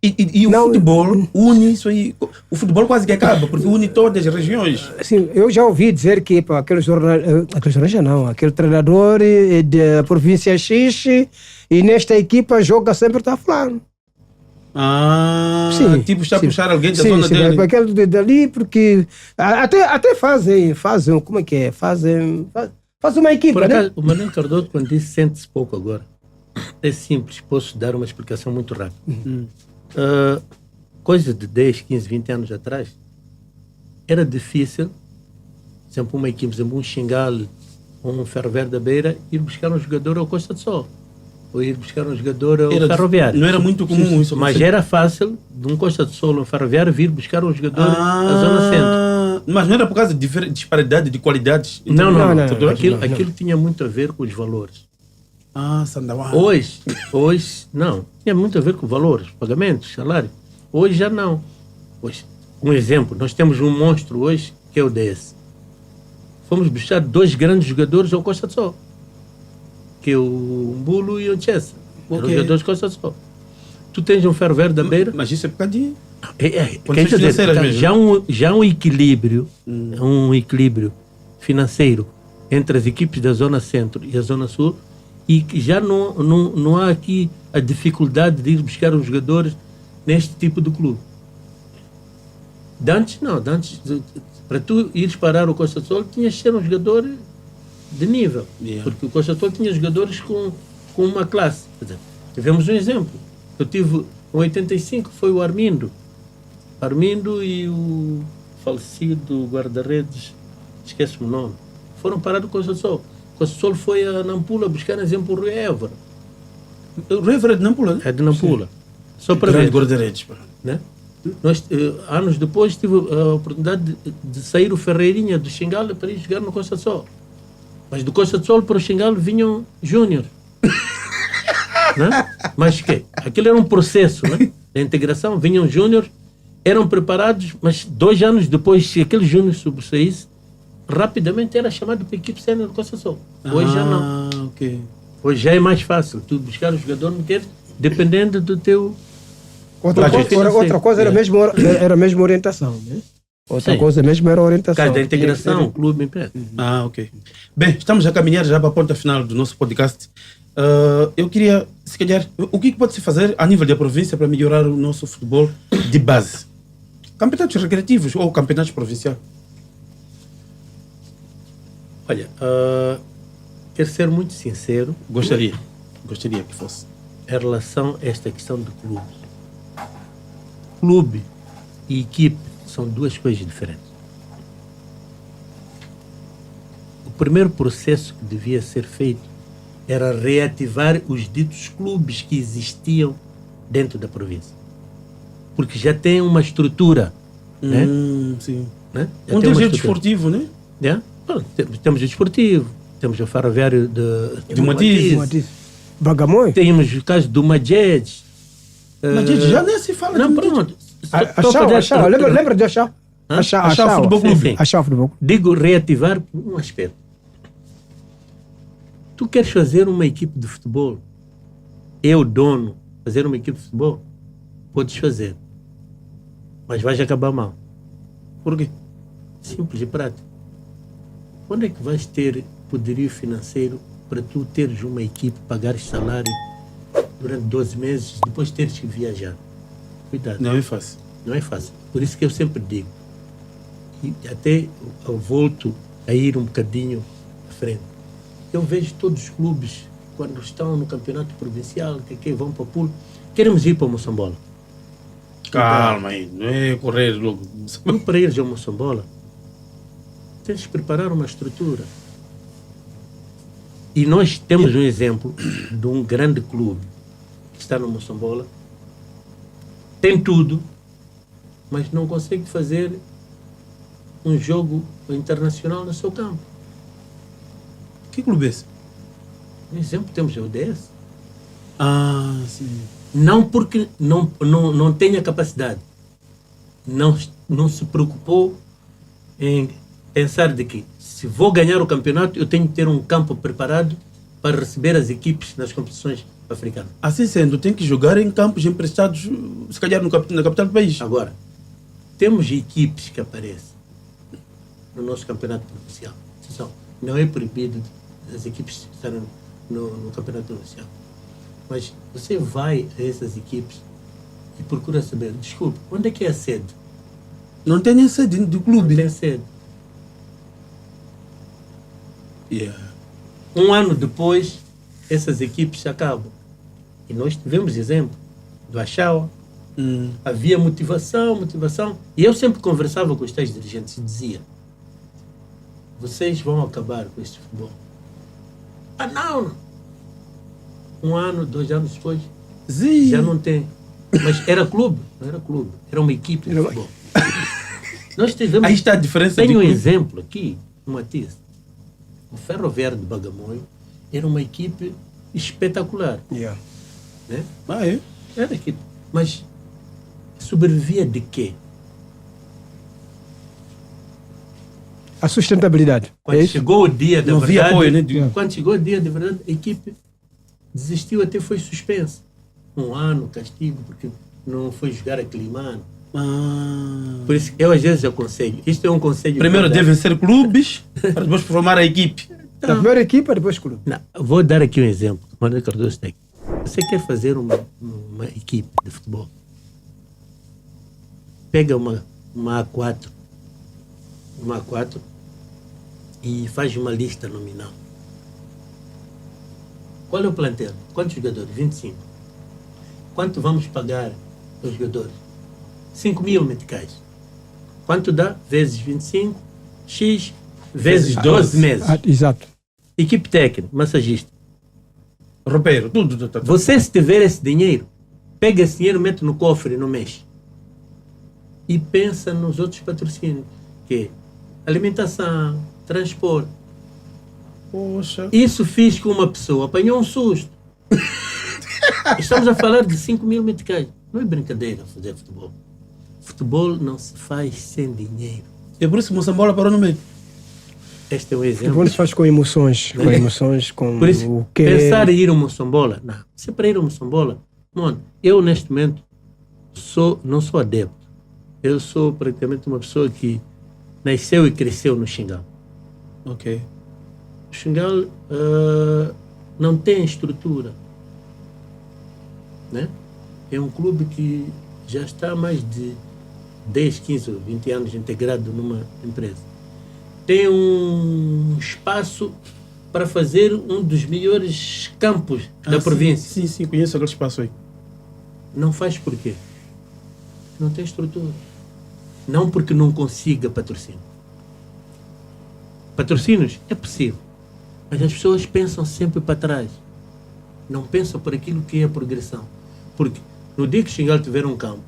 E o futebol une isso aí. O futebol quase que acaba, porque une todas as regiões. Sim, eu já ouvi dizer que aquele jornalista não, aquele treinador da província X e nesta equipa joga sempre está falando. Tipo está a puxar alguém da zona dele. Aquele dali, porque até fazem, como é que é? Fazem uma equipa, Por acaso, né? o Manuel Cardoso, quando disse sente-se pouco agora, é simples, posso dar uma explicação muito rápida. Coisa de 10, 15, 20 anos atrás, era difícil, por exemplo, uma equipe, por exemplo, um Xingale ou um Ferro Verde da Beira, ir buscar um jogador ao Costa do Sol, ou ir buscar um jogador ao Ferroviário. Não era muito comum isso. Mas era fácil, de um Costa do Sol ou um Ferroviário, vir buscar um jogador da Zona Centro. Mas não era por causa de disparidade de qualidades? Não. Aquilo tinha muito a ver com os valores. Sandawa. Hoje, não. Tinha muito a ver com valores, pagamentos, salário. Hoje já não. Hoje, um exemplo, nós temos um monstro hoje, que é o DS. Fomos buscar 2 grandes jogadores ao Costa do Sol, que é o Mbulo e o Chessa. Eram os jogadores do Costa do Sol. Tu tens um Ferro Verde da Beira. Mas isso é por causa de... Quer dizer, já um equilíbrio, um equilíbrio financeiro entre as equipes da Zona Centro e a Zona Sul, e que já não há aqui a dificuldade de ir buscar os jogadores neste tipo de clube. Dantes, para tu ires parar o Costa do Sol, tinhas de ser um jogador de nível. Porque o Costa do Sol tinha jogadores com uma classe. Por exemplo, tivemos um exemplo. Eu tive, em 85, foi o Armindo e o falecido guarda-redes, esquece-me o nome, foram parar do Costa do Sol. O Costa do Sol foi a Nampula buscar, por exemplo, o Rui Évora. O Rui Évora é de Nampula, né? É de Nampula. Sim. Só para ver. Guarda-redes, né? Nós, anos depois, tive a oportunidade de sair o Ferreirinha do Xingale para ir jogar no Costa do Sol. Mas do Costa do Sol para o Xingale vinham júnior. Né? Mas que? Aquilo era um processo, né? De integração. Vinham júnior, eram preparados, mas 2 anos depois, se aquele júnior sobressaísse, rapidamente era chamado para a equipe sénior do Costa do Sol. Hoje já não. Okay. Hoje já é mais fácil. Tu buscar o jogador, meter, dependendo do teu... Outra coisa era mesmo orientação, né? Outra coisa mesmo era orientação. Caso da integração, o clube impede. Ok. Bem, estamos a caminhar já para a ponta final do nosso podcast. Eu queria, se calhar, o que pode-se fazer a nível da província para melhorar o nosso futebol de base? Campeonatos recreativos ou campeonatos provinciais? Olha, quero ser muito sincero. Gostaria que fosse. Em relação a esta questão do clube. Clube e equipe são 2 coisas diferentes. O primeiro processo que devia ser feito era reativar os ditos clubes que existiam dentro da província. Porque já tem uma estrutura. Né? Sim. Né? Um direito desportivo, né? Yeah? Temos o desportivo, temos o ferroviário de Matiz. Bagamões. Temos o caso do Majedes. Mas já nem se fala não, de pronto. Achau. Lembra de Achau? Achar Futebol Clube. Sim, sim. Achar futebol. Digo reativar um aspecto. Tu queres fazer uma equipe de futebol? Eu, dono, fazer uma equipe de futebol? Podes fazer. Mas vais acabar mal. Por quê? Simples e prático. Onde é que vais ter poderio financeiro para tu teres uma equipe, pagares salário durante 12 meses, depois teres que viajar? Cuidado. Não é fácil. Não é fácil. Por isso que eu sempre digo, e até eu volto a ir um bocadinho à frente. Eu vejo todos os clubes, quando estão no campeonato provincial, que vão para o pool, queremos ir para o Moçambola. Calma aí, não é correr logo. Não para eles ao Moçambola. Tens de preparar uma estrutura. E nós temos um exemplo de um grande clube que está no Moçambola, tem tudo, mas não consegue fazer um jogo internacional no seu campo. Que clube é esse? Por exemplo, temos o ODS. Ah, sim. Não porque não tenha capacidade. Não se preocupou em pensar de que se vou ganhar o campeonato, eu tenho que ter um campo preparado para receber as equipes nas competições africanas. Assim sendo, tem que jogar em campos emprestados, se calhar na capital do país. Agora, temos equipes que aparecem no nosso campeonato provincial. Atenção, não é proibido as equipes estarem no campeonato provincial. Mas você vai a essas equipes e procura saber, desculpe, onde é que é a sede? Não tem nem sede do clube. Não tem sede. Yeah. Um ano depois, essas equipes acabam. E nós tivemos exemplo do Achaua. Havia motivação. E eu sempre conversava com os tais dirigentes e dizia: vocês vão acabar com este futebol. Ah, não! Um ano, 2 anos depois, Sim. já não tem. Mas era clube, não era clube. Era uma equipe de futebol. Nós tivemos... Aí está a diferença. Tenho um clube. exemplo aqui, no Matias. O Ferroviário de Bagamoio era uma equipe espetacular. Yeah. Né? Ah, é? Era equipe. Mas sobrevivia de quê? A sustentabilidade. Quando É isso? chegou o dia da Não havia verdade, apoio, né? quando chegou o dia da verdade, a equipe desistiu, até foi suspensa. 1 ano, castigo, porque não foi jogar aquele ano. Ah. Por isso, eu às vezes aconselho. Isto é um conselho. Primeiro que eu devem ser clubes, para depois formar a equipe. Da primeira equipa, depois clube. Não, vou dar aqui um exemplo. Manuel Cardoso tem. Você quer fazer uma equipe de futebol? Pega uma A4, e faz uma lista nominal. Qual é o plantel? Quantos jogadores? 25. Quanto vamos pagar aos jogadores? 5.000 meticais. Quanto dá? Vezes 25, X, vezes 12 meses. Exato. Equipe técnica, massagista. Roupeiro, tudo. Você, se tiver esse dinheiro, pega esse dinheiro, mete no cofre no mês. E pensa nos outros patrocínios, que é alimentação, transporte. Poxa. Isso fiz com uma pessoa, apanhou um susto. Estamos a falar de 5.000 meticais. Não é brincadeira fazer futebol. Futebol não se faz sem dinheiro. É por isso que Moçambola parou no meio. Este é um O exemplo. futebol se faz com emoções. Com emoções, com Por isso, o que pensar em ir a Moçambola, não. Se é para ir a Moçambola, mano, eu neste momento não sou adepto. Eu sou praticamente uma pessoa que nasceu e cresceu no Xingal. Ok. O Xingal não tem estrutura. Né? É um clube que já está há mais de 10, 15 ou 20 anos integrado numa empresa. Tem um espaço para fazer um dos melhores campos da província. Sim, conheço aquele espaço aí. Não faz por quê? Não tem estrutura. Não porque não consiga patrocínio. Patrocínios é possível. Mas as pessoas pensam sempre para trás. Não pensam por aquilo que é a progressão. Porque no dia que o Xingal tiver um campo,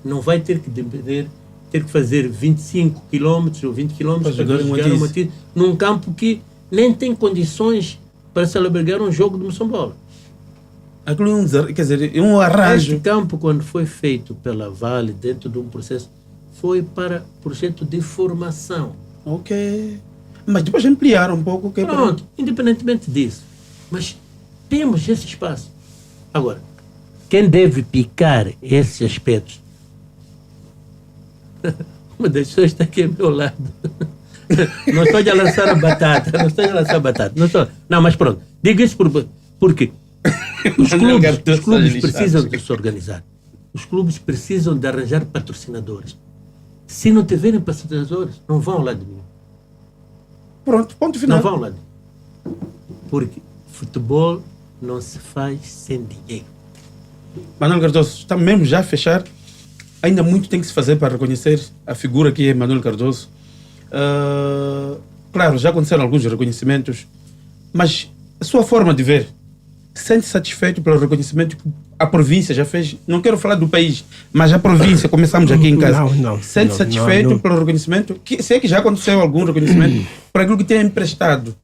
não vai ter que fazer 25 quilômetros ou 20 quilômetros para jogar uma tira num campo que nem tem condições para se albergar um jogo de Moçambola. Aquilo quer dizer, é um arranjo. Este campo, quando foi feito pela Vale, dentro de um processo, foi para projeto de formação. Ok. Mas depois ampliaram um pouco. Que Pronto, independentemente disso. Mas temos esse espaço. Agora, quem deve picar esses aspectos? Uma das pessoas está aqui ao meu lado. Não estou a lançar a batata. Não, mas pronto. Digo isso porque os clubes precisam de se organizar. Os clubes precisam de arranjar patrocinadores. Se não tiverem patrocinadores, não vão ao lado de mim. Pronto, ponto final. Não vão ao lado de mim. Porque futebol não se faz sem dinheiro. Manuel Cardoso, está mesmo já a fechar. Ainda muito tem que se fazer para reconhecer a figura que é Manuel Cardoso. Claro, já aconteceram alguns reconhecimentos, mas a sua forma de ver, sente satisfeito pelo reconhecimento que a província já fez? Não quero falar do país, mas a província, começamos aqui em casa. Sente satisfeito pelo reconhecimento? Se é que já aconteceu algum reconhecimento para aquilo que tem emprestado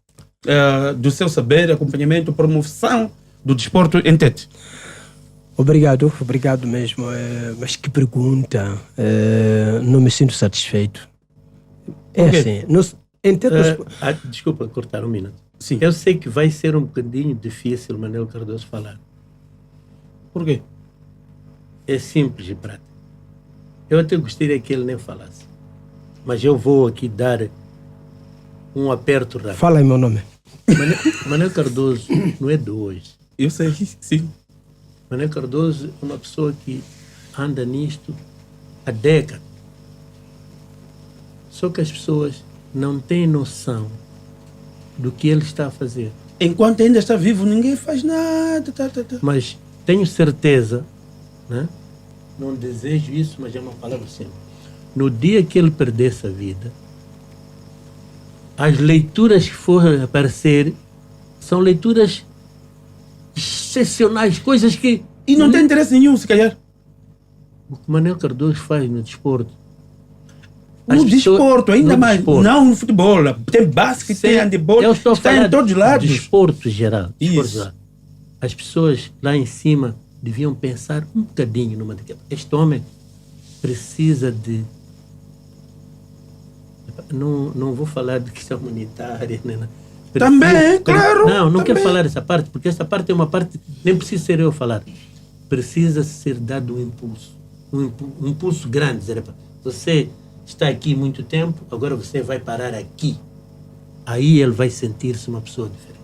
do seu saber, acompanhamento, promoção do desporto em Tete? Obrigado mesmo. Mas que pergunta. Não me sinto satisfeito. É assim. Desculpa cortar um minuto. Sim. Eu sei que vai ser um bocadinho difícil Manuel Cardoso falar. Por quê? É simples e prático. Eu até gostaria que ele nem falasse. Mas eu vou aqui dar um aperto rápido. Fala em meu nome. Manuel Cardoso não é de hoje. Eu sei, sim. Manuel Cardoso é uma pessoa que anda nisto há décadas. Só que as pessoas não têm noção do que ele está a fazer. Enquanto ainda está vivo, ninguém faz nada. Mas tenho certeza, né? Não desejo isso, mas é uma palavra simples. No dia que ele perdesse a vida, as leituras que forem aparecer são leituras excepcionais, coisas que... E não tem interesse nenhum, se calhar. O que Manuel Cardoso faz no desporto. No desporto, ainda mais. Desporto. Não no futebol. Tem basquete, tem handebol. Eu estou está em todos os lados. Desporto geral. Isso. As pessoas lá em cima deviam pensar um bocadinho numa daquelas. Este homem precisa de... Não vou falar de questão humanitária, né? Também, claro. Não também. quero falar dessa parte, porque essa parte é uma parte, nem precisa ser eu falar. Precisa ser dado um impulso. Um impulso grande. Dizer, você está aqui muito tempo, agora você vai parar aqui. Aí ele vai sentir-se uma pessoa diferente.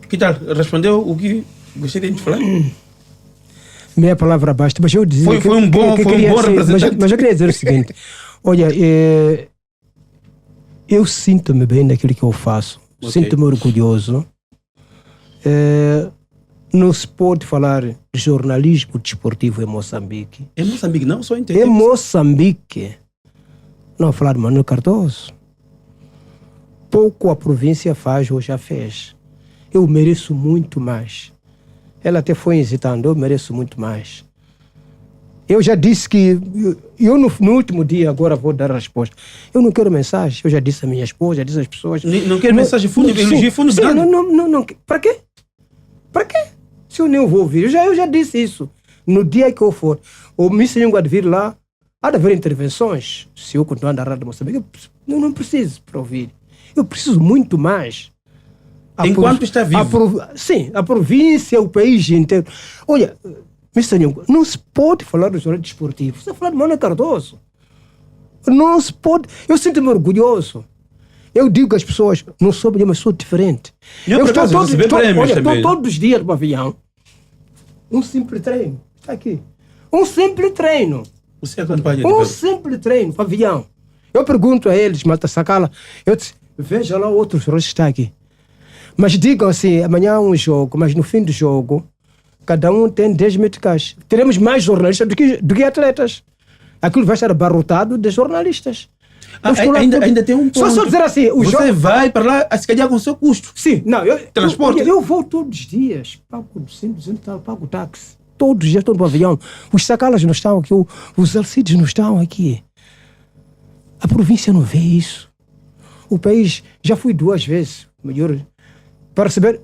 Que tal? Respondeu o que gostaria de falar? Meia palavra basta, mas eu dizia... Foi um bom representante. Mas eu queria dizer o seguinte. Olha, eu sinto-me bem naquilo que eu faço. Okay. Sinto-me orgulhoso. Não se pode falar de jornalismo desportivo em Moçambique. Em Moçambique, não só em Tete. Em Moçambique. Não falar de Manuel Cardoso. Pouco a província faz ou já fez. Eu mereço muito mais. Ela até foi hesitando, eu mereço muito mais. Eu já disse que... Eu no último dia, agora vou dar a resposta. Eu não quero mensagem. Eu já disse à minha esposa, já disse às pessoas... Não quero mensagem fúnebre, elogio fúnebre. Não. Para quê? Para quê? Se eu nem vou ouvir. Eu já disse isso. No dia que eu for, o Missenhunga há de vir lá, há de haver intervenções. Se eu continuar na Rádio Moçambique, eu não preciso para ouvir. Eu preciso muito mais. Enquanto está vivo. Sim, a província, o país inteiro. Olha, Missenhunga, não se pode falar do jornal desportivo. Você falar de Manuel Cardoso. Não se pode. Eu sinto-me orgulhoso. Eu digo às pessoas, não sou eu, mas sou diferente. Eu estou todos os dias no avião. Um simples treino. Está aqui. Um simples treino. Você acompanha? Um simples treino para avião. Eu pergunto a eles, Malta Sacala, eu disse, veja lá outros que está aqui. Mas digam assim, amanhã há um jogo, mas no fim do jogo, cada um tem 10 meticais. Teremos mais jornalistas do que atletas. Aquilo vai estar abarrotado de jornalistas. Ainda tem um ponto. Só dizer assim, você vai para lá, se calhar com o seu custo. Sim, não. Transporte. Eu vou todos os dias. Pago 200 tal, pago táxi. Todos os dias estou no avião. Os Sacalas não estão aqui, os Alcides não estão aqui. A província não vê isso. O país, já fui 2 vezes, melhor, para receber,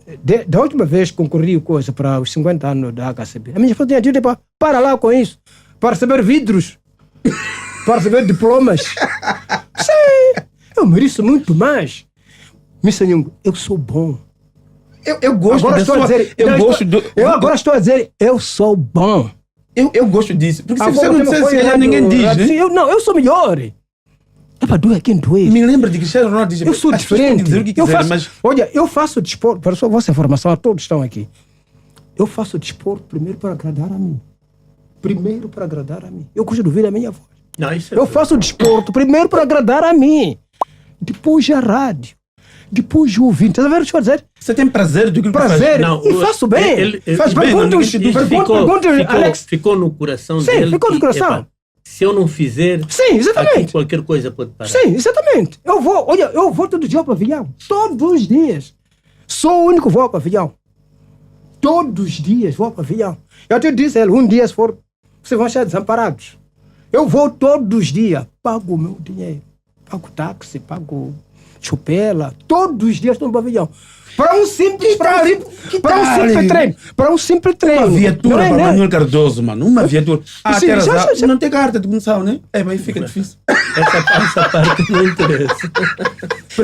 da última vez concorri coisa para os 50 anos da HCB. A minha esposa tinha dito, para lá com isso, para receber vidros. para receber diplomas. Sim, eu mereço muito mais. Missa Nhungu, eu sou bom. Eu gosto agora da sua... Eu agora estou a dizer, eu sou bom. Eu gosto disso. Porque se Agora você não disser, se calhar ninguém diz, né? Eu sou melhor. É para doer quem doer. Me lembra de Cristiano Ronaldo dizer, Eu sou as pessoas podem diferente. dizer o que quiserem, mas Olha, eu faço desporto, para a vossa informação, todos estão aqui. Eu faço desporto primeiro para agradar a mim. Primeiro para agradar a mim. Eu gosto de ouvir a minha voz. Não, isso é Eu faço desporto primeiro para agradar a mim. Depois a rádio. Depois o ouvinte. Estás a ver o que eu estou a dizer? você tem prazer do que Prazer. Não, E faço bem. faz bem, Pergunta, Alex. Ficou no coração Sim, dele. ficou no que, coração. epa, se eu não fizer, Sim, exatamente. aqui qualquer coisa pode parar. Sim, exatamente. Eu vou todo dia ao pavilhão. Todos os dias. Sou o único que vou ao pavilhão. Todos os dias vou ao pavilhão. Eu te disse, um dia se for, vocês vão estar desamparados. Eu vou todos os dias. Pago o meu dinheiro. Pago táxi, pago chupela. Todos os dias estou no pavilhão. Para um simples treino. Para um simples treino. uma viatura Não é, para né? Manuel Cardoso, mano. Uma viatura. Sim, Terra já- Zá- já- não tem carta de condução, né? Aí fica difícil. Essa parte não interessa.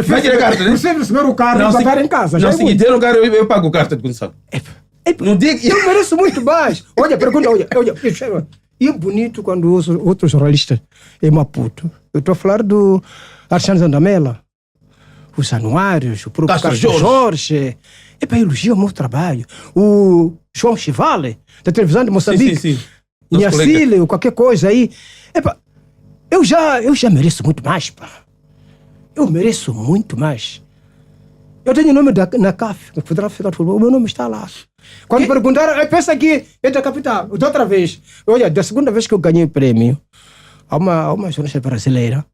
Vai tirar carta, né? Você receber o carro e se- pagar em casa. já Não, é se muito. der o carro, eu pago carta de condução. Não diga. Eu mereço muito mais. Olha, pergunta, olha. E é bonito quando ouço outros jornalistas em Maputo. Eu estou a falar do Alexandre Zandamela, os anuários, o próprio Castro Castro Jorge. É para elogiar o meu trabalho. O João Chivale, da televisão de Moçambique. Sim. Nosso Nhacile, ou qualquer coisa aí. Epa, eu já mereço muito mais, pá. Eu mereço muito mais. Eu tenho o nome na CAF, na Federação de Futebol, o meu nome está lá. Quando perguntaram, pensa que é da capital. Da outra vez, olha, da segunda vez que eu ganhei o prêmio, há uma jornalista brasileira,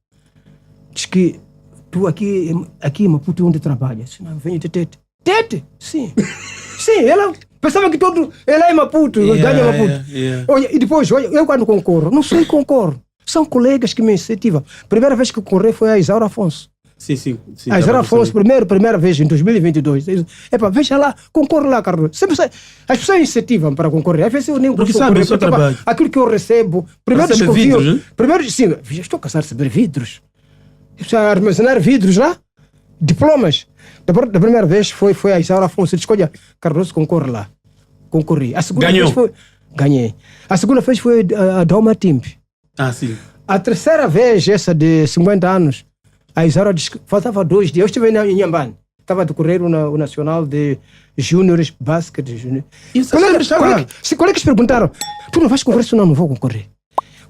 diz que tu aqui em Maputo onde trabalhas? Não, venho de Tete. Tete? Sim. Sim, ela pensava que ela é Maputo, ganha Maputo. Yeah. Olha, e depois, olha, eu quando concorro, não sou eu que concorro. São colegas que me incentivam. Primeira vez que concorri foi a Isaura Afonso. Sim. A Isaura Afonso, primeira vez em 2022. Epa, veja lá, concorre lá, Carlos. Sempre as pessoas incentivam para concorrer. Às vezes eu nem Porque gosto de sabem o seu concorrer, trabalho. aquilo que eu recebo, primeiro Recebe desconfio. vidros, né? Primeiro, sim, já estou cansado de receber vidros. Estou a armazenar vidros lá, diplomas. Da primeira vez foi a Isaura Afonso. Disse, olha, Carlos, concorre lá. Concorri. A segunda Ganhou. vez foi... Ganhei. A segunda vez foi a Dalma Timp. Sim. A terceira vez, essa de 50 anos, a Isaura disse que faltava 2 dias. Eu estive em Inhambane. Estava a decorrer o Nacional de Júniores, Basquete Júnior. Isso sempre está lá. Colegas perguntaram, tu não vais concorrer? Não, não vou concorrer.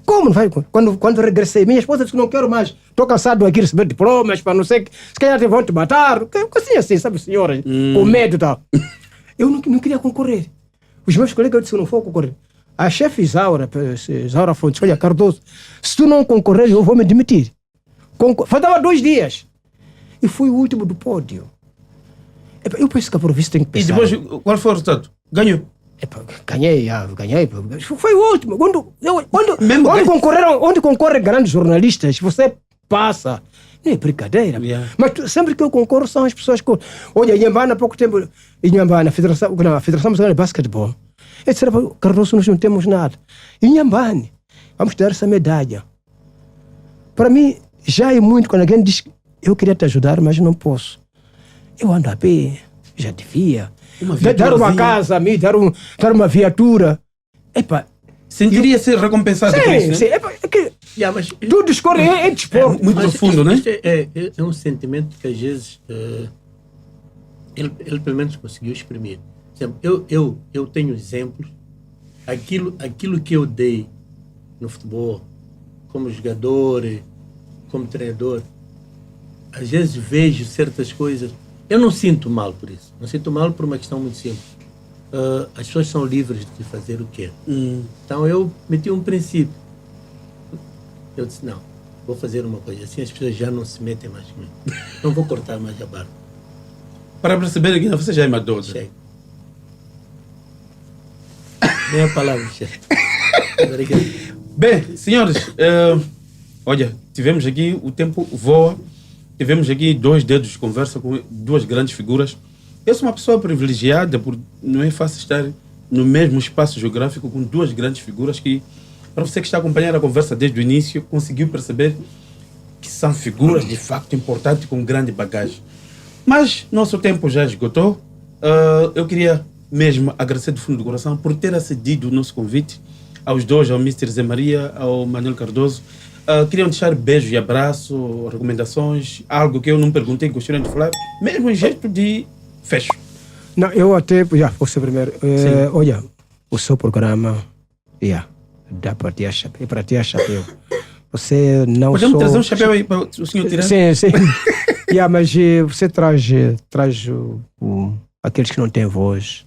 Como não vai? Quando regressei, minha esposa disse que não quero mais. Estou cansado aqui de receber diplomas, para não sei que. Se calhar vão te matar. Assim, sabe, senhora? Com medo e tal. Eu não queria concorrer. Os meus colegas disseram que não vou concorrer. A chefe Isaura Fontes, olha, Cardoso, se tu não concorrer, eu vou me demitir. Faltava 2 dias. E fui o último do pódio. Eu penso que a provista tem que E pensar. depois, qual foi o resultado? Ganhou. Ganhei. Foi o último. Onde concorrem grandes jornalistas, você passa. Não é brincadeira. Yeah. Mas sempre que eu concorro são as pessoas que... Olha, em Inhambane, há pouco tempo, a Federação Nacional de Basquetebol, eu disse, Cardoso, nós não temos nada. Em Inhambane, vamos dar essa medalha. Para mim, já é muito quando alguém diz, eu queria te ajudar, mas não posso. Eu ando a pé, já devia. Dar uma casa a mim, dar uma viatura. Epa, Sentiria ser recompensado por isso, né? sim. Epa, Mas tudo escorre, é desporto. Muito profundo, né? Isto é um sentimento que às vezes ele pelo menos conseguiu exprimir. Por exemplo, eu tenho exemplos. Aquilo que eu dei no futebol, como jogador, como treinador, às vezes vejo certas coisas. Eu não sinto mal por isso. Não sinto mal por uma questão muito simples. As pessoas são livres de fazer o que querem. Então eu meti um princípio. Eu disse, não, vou fazer uma coisa assim, as pessoas já não se metem mais comigo. Não vou cortar mais a barba. Para perceber que você já é maduro. Chega. Nem a palavra, chefe. Bem, senhores, olha, tivemos aqui, o tempo voa, tivemos aqui 2 dedos de conversa com 2 grandes figuras. Eu sou uma pessoa privilegiada, não é fácil estar no mesmo espaço geográfico com 2 grandes figuras que para você que está a acompanhar a conversa desde o início, conseguiu perceber que são figuras de facto importantes com grande bagagem. Mas nosso tempo já esgotou. Eu queria mesmo agradecer do fundo do coração por ter acedido o nosso convite, aos dois, ao Mr. Zé Maria, ao Manuel Cardoso. Queriam deixar beijo e abraço, recomendações, algo que eu não perguntei, gostaria de falar, mesmo em jeito de fecho. Não, eu até, você primeiro, olha, o seu programa, dá para tirar chapéu, para tirar chapéu. Você não Podemos trazer um chapéu aí para o senhor tirar? Sim. Mas você traz aqueles que não têm voz.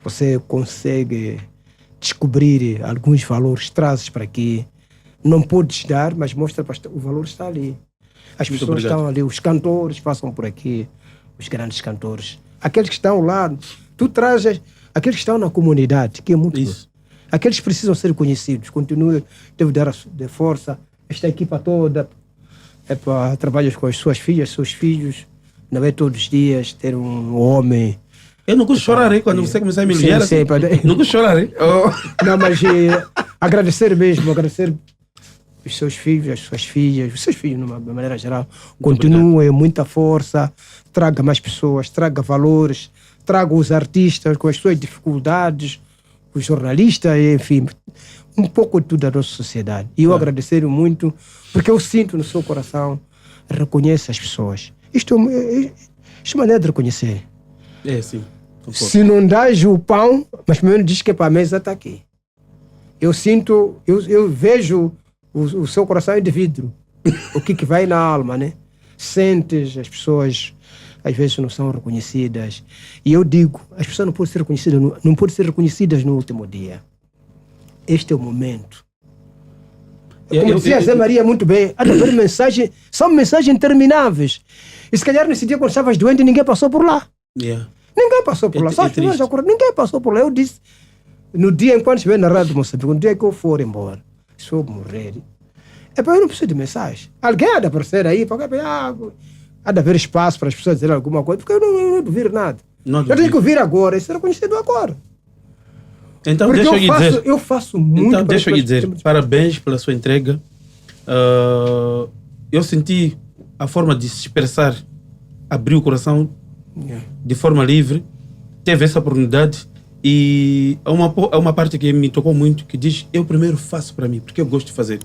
Você consegue descobrir alguns valores, trazes para aqui. Não podes dar, mas mostra para o valor está ali. As Muito pessoas obrigado. estão ali, os cantores passam por aqui, os grandes cantores. Aqueles que estão lá, tu trazes aqueles que estão na comunidade, que é muito Isso. bom. Aqueles que precisam ser conhecidos, continua, deve dar de força. Esta equipa toda é para trabalhar com as suas filhas, seus filhos, não é todos os dias ter um homem. Eu não gosto de chorar, hein? Quando você começar a me ligar, Sim, assim, não gosto de chorar, hein? Não, mas agradecer mesmo, agradecer os seus filhos, as suas filhas, os seus filhos, de uma maneira geral. Continuem, muita força, traga mais pessoas, traga valores, traga os artistas com as suas dificuldades, os jornalistas, enfim, um pouco de tudo da nossa sociedade. E eu agradecer muito, porque eu sinto no seu coração, reconhece as pessoas. Isto é maneira de reconhecer. É, sim. Concordo. Se não dás o pão, mas pelo menos diz que para a mesa está aqui. Eu sinto, eu vejo o seu coração é de vidro. O que vai na alma, né? Sentes, as pessoas às vezes não são reconhecidas. E eu digo, as pessoas não podem ser reconhecidas, não podem ser reconhecidas no último dia. Este é o momento. Como dizia Zé Maria muito bem, há de haver mensagens, são mensagens intermináveis. E se calhar nesse dia quando estavas doente, ninguém passou por lá. Yeah. Ninguém passou por lá. Só as pessoas acordaram. Ninguém passou por lá. Eu disse, no dia enquanto estiver na rádio Moçambique, no dia que eu for embora, se eu morrer, eu não preciso de mensagem. Alguém há de aparecer aí, há de haver espaço para as pessoas dizerem alguma coisa, porque eu não duvido nada. Eu tenho que ouvir agora e ser reconhecido agora. Então, porque deixa eu lhe dizer. Eu faço muito. Então, deixa eu lhe dizer, parabéns pela sua entrega. Eu senti a forma de se expressar, abrir o coração de forma livre, teve essa oportunidade e há uma parte que me tocou muito que diz, eu primeiro faço para mim, porque eu gosto de fazer.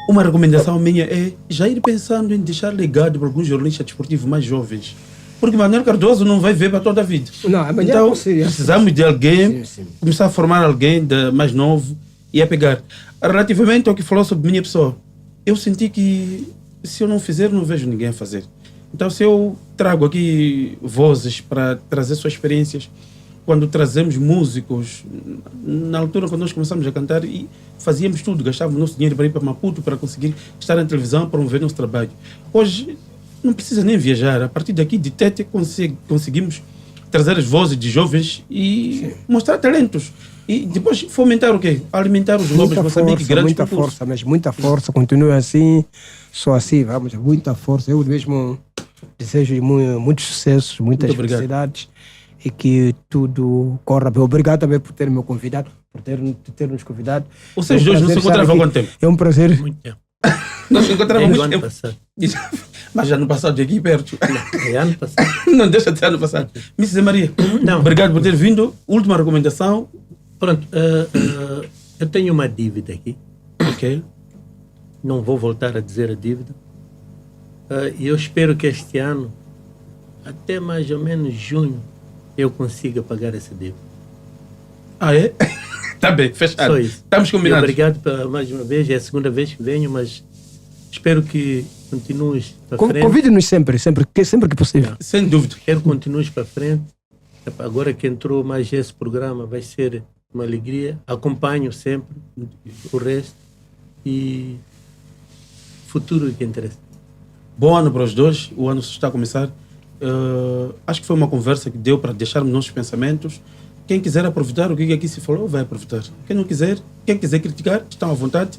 Uma recomendação minha é já ir pensando em deixar legado para alguns jornalistas desportivos mais jovens, porque Manuel Cardoso não vai ver para toda a vida. Não, amanhã então precisamos de alguém, começar a formar alguém mais novo e a pegar. Relativamente ao que falou sobre minha pessoa, eu senti que se eu não fizer, não vejo ninguém a fazer. Então, se eu trago aqui vozes para trazer suas experiências, quando trazemos músicos, na altura quando nós começamos a cantar, e fazíamos tudo, gastávamos nosso dinheiro para ir para Maputo, para conseguir estar na televisão, promover nosso trabalho. Hoje, não precisa nem viajar. A partir daqui, de Tete, conseguimos trazer as vozes de jovens e mostrar talentos. E depois fomentar o quê? Alimentar os jovens para saber que grandes muita concursos. força, mas muita força. Continue assim, só assim, vamos, muita força. Eu mesmo desejo muitos sucessos, muitas felicidades e que tudo corra bem. Obrigado também por ter me convidado, por ter nos convidado. Vocês dois não se encontravam há quanto tempo? É um prazer. Muito tempo. Nós se encontrávamos muito ano tempo. passado. Mas já no passado, de aqui perto. É ano passado. Não deixa de ser ano passado. Miss Zé Maria, obrigado por ter vindo. Última recomendação. Pronto, eu tenho uma dívida aqui. Ok. Não vou voltar a dizer a dívida. E eu espero que este ano, até mais ou menos junho, eu consiga pagar essa dívida. Ah, é? Tá bem, fechado. Só isso. Estamos combinados. E obrigado mais uma vez. É a segunda vez que venho, mas espero que continues para frente. Convide-nos sempre que possível. Sem dúvida. Quero que continues para frente. Agora que entrou mais esse programa, vai ser uma alegria. Acompanho sempre o resto e futuro que interessa. Bom ano para os dois. O ano está a começar. Acho que foi uma conversa que deu para deixarmos nossos pensamentos. Quem quiser aproveitar o que aqui se falou, vai aproveitar. Quem quiser criticar, estão à vontade.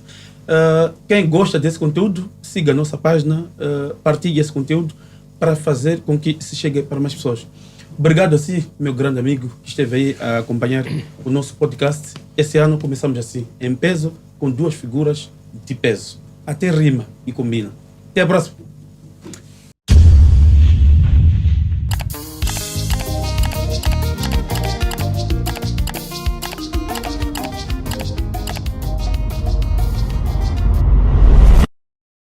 Quem gosta desse conteúdo, siga a nossa página, partilhe esse conteúdo para fazer com que se chegue para mais pessoas. Obrigado a si, meu grande amigo, que esteve aí a acompanhar o nosso podcast. Esse ano começamos assim, em peso, com 2 figuras de peso. Até rima e combina. Até a próxima.